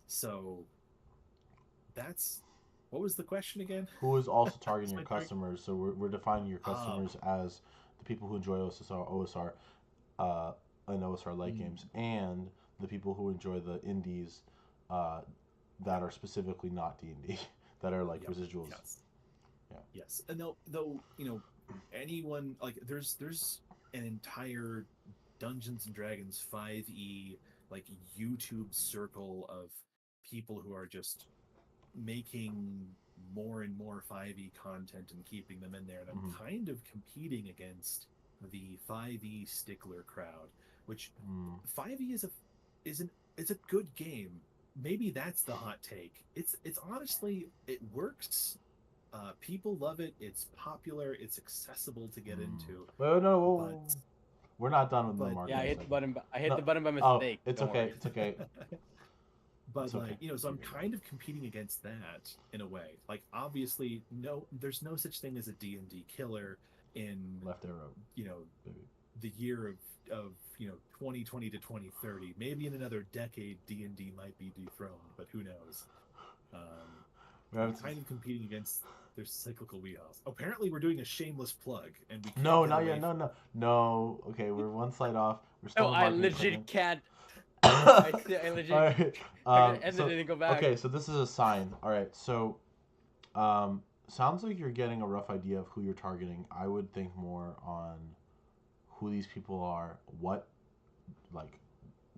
A: So that's what was the question again?
B: Who is also targeting
A: That's
B: your
A: my target.
B: customers? So we're defining your
A: Oh,
B: customers as the people who enjoy OSR, uh, and OSR like
A: mm,
B: games, and the people who enjoy the indies, uh, that
A: yep,
B: are specifically not D&D, that are like
A: yep,
B: residuals.
A: yes,
B: Yeah.
A: yes. And though anyone like there's an entire Dungeons and Dragons 5e like YouTube circle of people who are just making more and more 5e content and keeping them in there, and
B: Mm-hmm.
A: I'm kind of competing against the 5e stickler crowd, which
B: Mm.
A: 5e is a good game. Maybe that's the hot take. It's honestly, it works. People love it. It's popular. It's accessible to get
B: Mm.
A: into.
B: Well, no,
A: But
B: we're not done with the
A: but
C: Yeah, I
B: marketing
C: hit the
B: segment.
C: button. I hit
B: No,
C: the button by
B: oh,
C: mistake.
B: it's
C: Don't
B: okay.
C: worry.
B: It's okay.
A: but
B: It's okay.
A: like, so I'm kind of competing against that in a way. Like, obviously, no, there's no such thing as a D&D killer in
B: Left arrow,
A: you know
B: baby.
A: the year of 2020 to 2030. Maybe in another decade D&D might be dethroned, but who knows. um I'm kind of competing against their cyclical wheelhouse. Apparently we're doing a shameless plug and we can't
B: No,
A: get
B: not
A: away
B: yet. No,
A: from
B: no, no. Okay, we're one slide off. We're still
C: No,
B: in the
C: I
B: marketing
C: legit
B: segment.
C: can't.
B: All
C: I legit.
B: right.
C: I gotta end it
B: So
C: and go back.
B: okay, so this is a sign. All right. So sounds like you're getting a rough idea of who you're targeting. I would think more on who these people are, like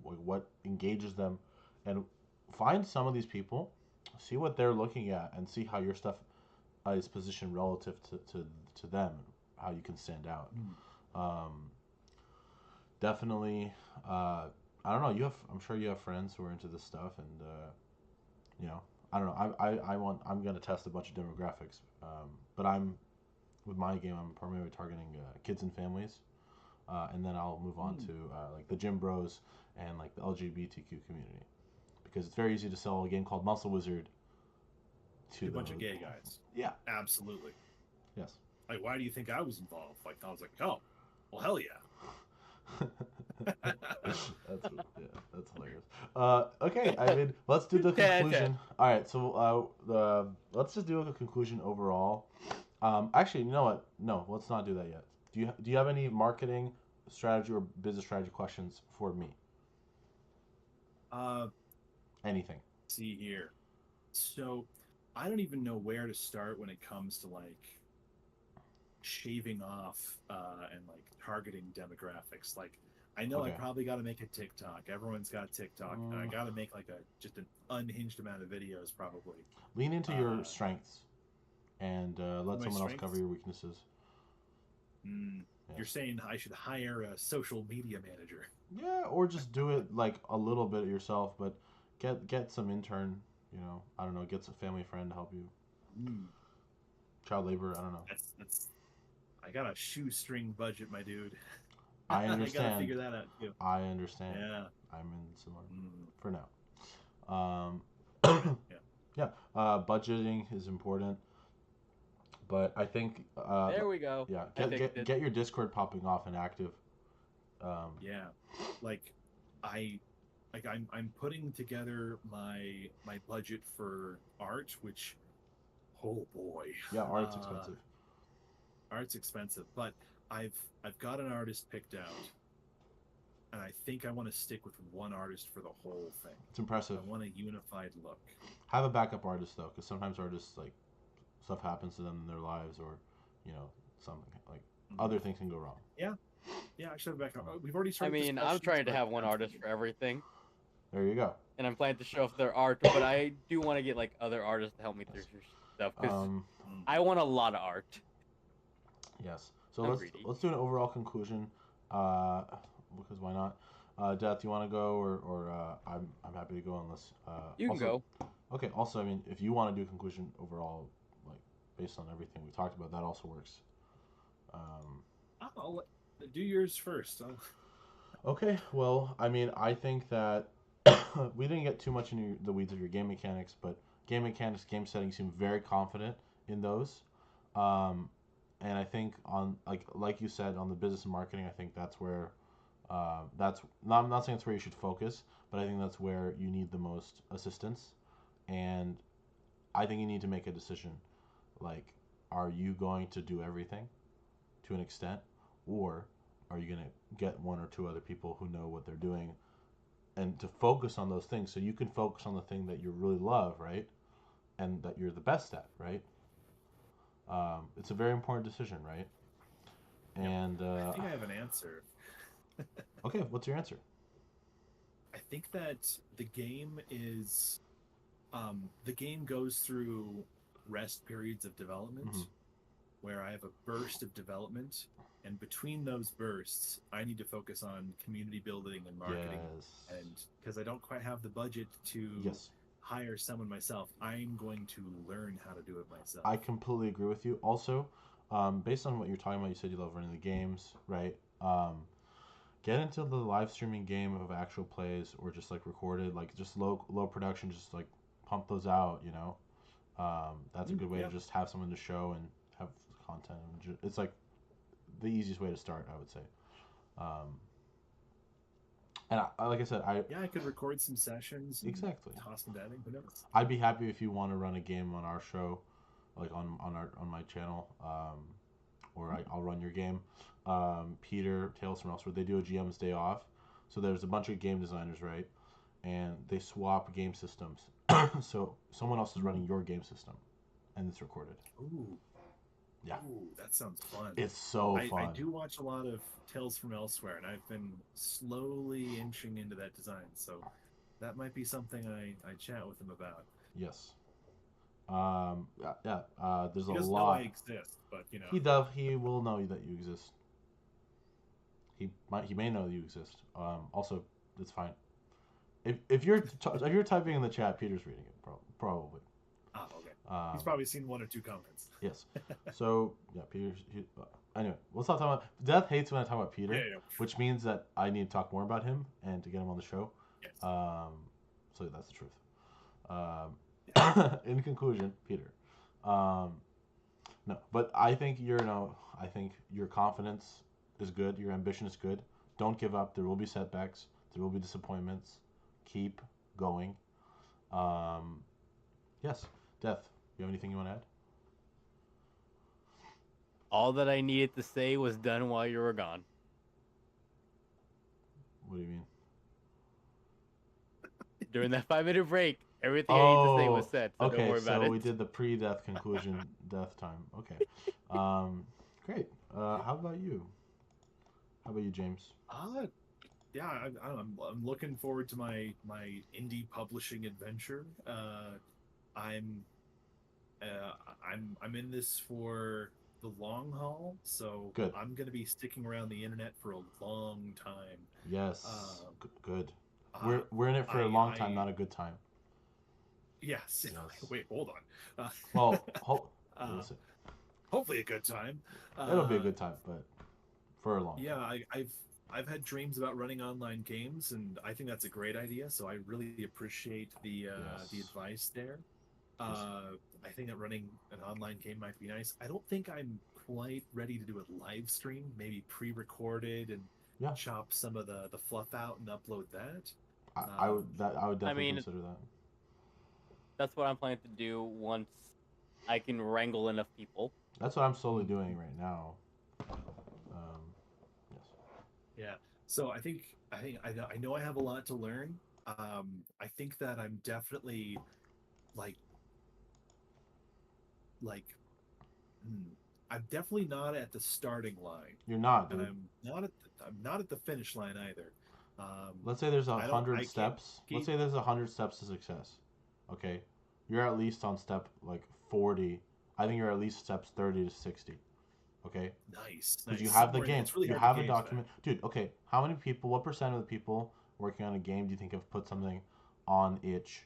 B: what engages them, and find some of these people, see what they're looking at, and see how your stuff is positioned relative to them, how you can stand out.
A: Mm.
B: Um, Definitely. I don't know. I'm sure you have friends who are into this stuff, and you know, I don't know. I'm gonna test a bunch of demographics, but with my game, I'm primarily targeting kids and families, and then I'll move on
A: Mm.
B: to like the gym bros and like the LGBTQ community, because it's very easy to sell a game called Muscle Wizard to
A: A bunch
B: those.
A: of gay guys.
B: Yeah.
A: Absolutely.
B: Yes.
A: Like, why do you think I was involved? Like, I was like, oh, well, hell yeah.
B: That's hilarious. Okay, I mean, let's do the
C: 10 out of 10.
B: conclusion. All right, so let's just do a conclusion overall. Actually, you know what? No, let's not do that yet. Do you have any marketing strategy or business strategy questions for me?
A: uh
B: Anything?
A: See here. So I don't even know where to start when it comes to like shaving off and like targeting demographics. Like, I know I
B: Okay.
A: probably got to make a TikTok. Everyone's got TikTok, and I
B: Mm,
A: got to make like a just an unhinged amount of videos probably.
B: Lean into your
A: Uh,
B: strengths and let
A: my
B: someone else cover
A: strengths.
B: your weaknesses.
A: You're
B: Yes.
A: saying I should hire a social media manager?
B: Yeah, or just do it like a little bit yourself, but get some intern. I don't know, get some family friend to help you.
A: Mm,
B: Child labor, I don't know.
A: that's I got a shoestring budget, my dude.
B: I
A: I got to
B: understand.
A: figure that out too.
B: I understand.
A: Yeah.
B: I'm in similar
A: Mm,
B: for now.
A: for now. Yeah.
B: Yeah, budgeting is important, but I think
C: There we go.
B: yeah,
C: I
B: get
C: fixed
B: get
C: it.
B: get your Discord popping off and active. Um,
A: Yeah. Like I I'm putting together my budget for art, which, oh boy.
B: yeah, art's
A: Uh
B: expensive.
A: Art's expensive, but I've I've got an artist picked out, and I think I want to stick with one artist for the whole thing.
B: It's impressive.
A: I want a unified look.
B: Have a backup artist though, because sometimes artists like stuff happens to them in their lives, or something like
A: Mhm.
B: other things can go wrong.
A: Yeah. Yeah, I should have back up. We've already
C: I
A: started
C: mean, I'm
A: discussions,
C: trying to
A: but
C: have one
A: I'm
C: artist
A: thinking.
C: for everything,
B: There you go.
C: and I'm planning to show off their art. But I do want to get like other artists to help me through stuff because
B: Um,
C: I want a lot of art.
B: yes. So
C: I'm
B: let's
C: greedy.
B: let's do an overall conclusion. Uh, because why not? Death, you want to go, or I'm happy to go unless.
C: You can
B: Also,
C: go.
B: okay. Also, I mean, if you want to do a conclusion overall, like based on everything we talked about, that also works. Um,
A: Do yours first.
B: okay. Well, I mean, I think that we didn't get too much into the weeds of your game mechanics, but game mechanics, game settings seem very confident in those. Um, and I think on like you said on the business and marketing, I think that's where that's not, I'm not saying it's where you should focus, but I think that's where you need the most assistance. And I think you need to make a decision. Like, are you going to do everything to an extent, or are you going to get one or two other people who know what they're doing and to focus on those things so you can focus on the thing that you really love, right? And that you're the best at, right? It's a very important decision, right?
A: Yep.
B: And
A: I think I have an answer.
B: okay, what's your answer?
A: I think that the game goes through rest periods of development
B: Mm-hmm.
A: where I have a burst of development, and between those bursts, I need to focus on community building and marketing.
B: Yes.
A: And because I don't quite have the budget to
B: Yes.
A: hire someone myself, I'm going to learn how to do it myself.
B: I completely agree with you. Also, based on what you're talking about, you said you love running the games, right? Get into the live streaming game of actual plays or just like recorded, like just low production, just like pump those out. That's a good way
A: Yeah.
B: to just have someone to show and have content. It's like the easiest way to start, I would say. Um, and like I said,
A: I could record some sessions and
B: exactly.
A: toss them to editing. Who knows?
B: I'd be happy if you want to run a game on our show, like on my channel, or I'll run your game. Peter Tales from Elsewhere, they do a GM's Day Off, so there's a bunch of game designers, right? And they swap game systems, so someone else is running your game system, and it's recorded.
A: Ooh.
B: Yeah.
A: Ooh, that sounds fun.
B: It's so
A: I
B: fun.
A: do watch a lot of Tales from Elsewhere, and I've been slowly inching into that design. So that might be something I chat with him about.
B: Yes. Yeah. There's
A: He
B: a
A: doesn't know
B: lot.
A: I exist, but you know.
B: He does. He will know that you exist. He may know that you exist. Also, it's fine. If you're if you're typing in the chat, Peter's reading it probably.
A: Oh, okay. He's probably seen one or two comments.
B: Yes. So yeah, Peter's. Anyway, we'll stop talking about. Death hates when I talk about Peter,
A: Yeah.
B: which means that I need to talk more about him and to get him on the show.
A: Yes.
B: So that's the truth. In conclusion, Peter. No, but I think I think your confidence is good. Your ambition is good. Don't give up. There will be setbacks. There will be disappointments. Keep going. Yes. Death. You have anything you want to add?
C: All that I needed to say was done while you were gone.
B: What do you mean?
C: During that 5-minute break, everything I needed to say was said. So
B: okay,
C: don't worry about it.
B: we did the pre-death conclusion, death time. Okay. Great. How about you? How about you, James?
A: Yeah, I'm looking forward to my indie publishing adventure. I'm in this for the long haul, so
B: Good.
A: I'm gonna be sticking around the internet for a long time.
B: Yes. Good.
A: Uh,
B: We're in it for a long time, not a good time.
A: Yes. Wait, hold on.
B: Well,
A: hopefully a good time.
B: It'll be a good time, but for a long time.
A: Yeah, I've had dreams about running online games, and I think that's a great idea. So I really appreciate the advice there. I think that running an online game might be nice. I don't think I'm quite ready to do a live stream. Maybe pre-recorded and chop some of the fluff out and upload that.
B: I would definitely consider that.
C: That's what I'm planning to do once I can wrangle enough people.
B: That's what I'm slowly doing right now. Yes.
A: Yeah. So I know I have a lot to learn. I think that I'm definitely I'm definitely not at the starting line.
B: You're not, dude.
A: And I'm not at the finish line either.
B: Let's say there's
A: I don't. I
B: 100
A: can't.
B: steps. Let's say there's 100 steps to success. Okay, you're at least on step like 40. I think you're at least steps 30 to 60. Okay,
A: Nice,
B: because you
A: nice.
B: have the
A: Somewhere in there.
B: game,
A: It's really
B: you
A: hard to
B: have a
A: gauge that.
B: document, dude. Okay, how many people? What percent of the people working on a game do you think have put something on itch?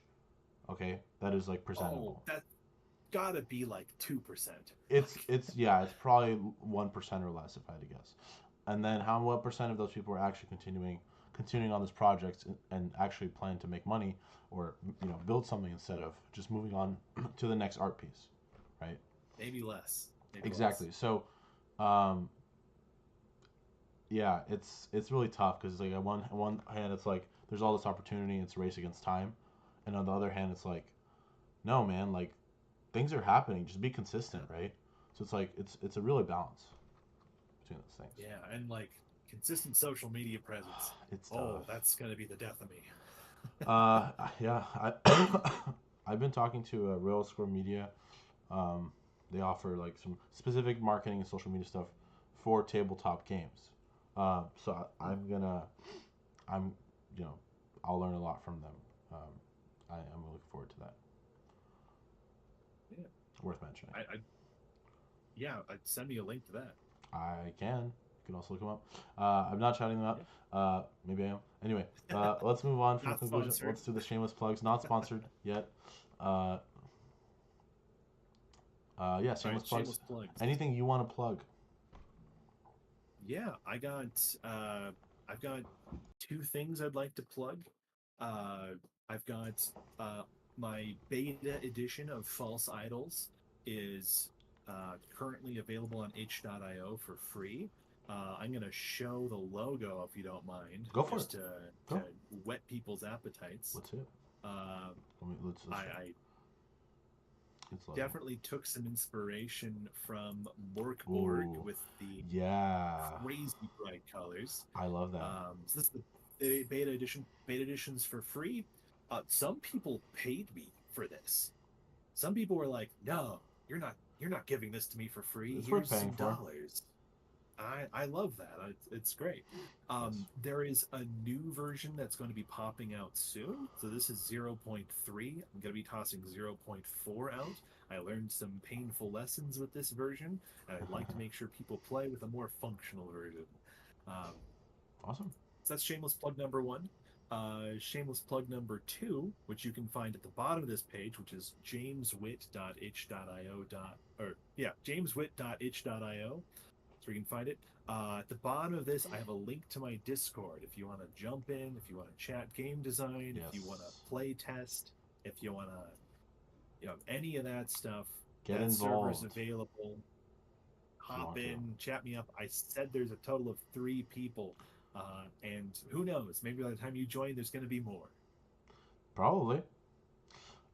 B: Okay, that is like
A: Oh,
B: presentable.
A: that gotta be like 2%.
B: It's yeah, it's probably 1% or less if I had to guess. And then how what percent of those people are actually continuing on this project and actually plan to make money or build something instead of just moving on to the next art piece, right?
A: Maybe less. Maybe less.
B: Exactly. So, um, yeah, it's really tough because like on one hand it's like there's all this opportunity, it's a race against time, and on the other hand it's like no man, like things are happening, just be consistent,
A: Yeah.
B: right? So it's like it's a really balance between those things.
A: Yeah, and like consistent social media presence.
B: It's
A: Oh,
B: tough.
A: that's gonna be the death of me.
B: Uh, yeah, I've been talking to Real Square Media. Um, they offer like some specific marketing and social media stuff for tabletop games. So I'm gonna, I'm, you know, I'll learn a lot from them. I'm looking forward to that.
A: Yeah.
B: Worth mentioning.
A: Yeah, send me a link to that.
B: I can. You can also look them up. I'm not shouting them out.
A: Yeah.
B: Maybe I am. Anyway, let's move on from the
A: Not
B: conclusion.
A: sponsored.
B: Let's do the shameless plugs. Not sponsored yet. Uh, yeah,
A: All right,
B: shameless plugs.
A: shameless plugs.
B: Anything you want to plug?
A: Yeah, I've got two things I'd like to plug. I've got my beta edition of False Idols is currently available on itch.io for free. I'm gonna show the logo if you don't mind,
B: Go for it.
A: just to
B: Go.
A: whet people's appetites.
B: Let's see it.
A: Uh,
B: Let's try.
A: I
B: It's logo.
A: definitely took some inspiration from Morkborg
B: Ooh,
A: with the
B: yeah.
A: crazy bright colors.
B: I love that.
A: So this is the beta edition. Beta edition's for free. Some people paid me for this. Some people were like, "No, you're not giving this to me for free.
B: It's worth
A: Here's some
B: paying for.
A: dollars." I love that. It's great.
B: Yes.
A: There is a new version that's going to be popping out soon. So this is 0.3. I'm going to be tossing 0.4 out. I learned some painful lessons with this version, and I'd like to make sure people play with a more functional version. Um,
B: Awesome.
A: so that's shameless plug number one. Shameless plug number two, which you can find at the bottom of this page, which is jameswhit.itch.io. Jameswhit.itch.io. So you can find it. At the bottom of this, I have a link to my Discord. If you want to jump in, if you want to chat game design,
B: Yes.
A: if you want to play test, if you want to, any of that stuff,
B: Get
A: that
B: involved.
A: server's available. Hop
B: want to.
A: in, chat me up. I said there's a total of 3 people. And who knows? Maybe by the time you join, there's going to be more.
B: Probably.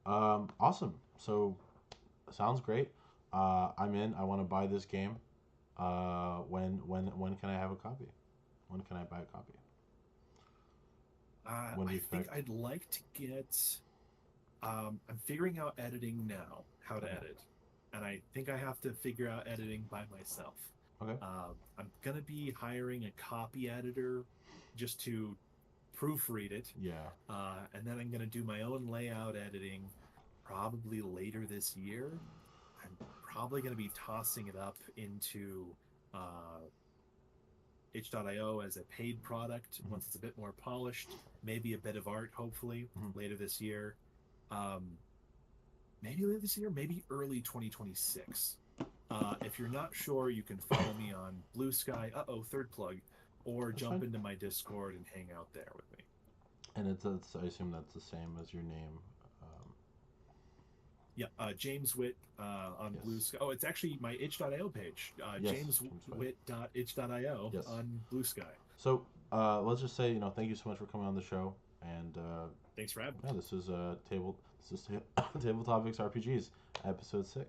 B: Awesome. So, sounds great. I'm in. I want to buy this game. When can I have a copy? When can I buy a copy? When do
A: I
B: you
A: think
B: expect?
A: I'd like to get. I'm figuring out editing now, how to
B: Okay.
A: edit. And I think I have to figure out editing by myself.
B: Okay.
A: I'm going to be hiring a copy editor just to proofread it.
B: Yeah.
A: And then I'm going to do my own layout editing probably later this year. I'm probably going to be tossing it up into itch.io as a paid product once it's a bit more polished. Maybe a bit of art, hopefully, later this year. Maybe later this year, maybe early 2026. If you're not sure, you can follow me on Blue Sky. Third plug, or
B: That's
A: jump
B: fine.
A: into my Discord and hang out there with me.
B: And it's I assume that's the same as your name.
A: Yeah, James Whit on
B: Yes.
A: Blue Sky. Oh, it's actually my itch.io page.
B: Yes,
A: jameswhit.itch.io
B: Yes.
A: on Blue Sky.
B: So let's just say thank you so much for coming on the show, and
A: Thanks for having me.
B: yeah, this is Table Topics RPGeez, episode 6.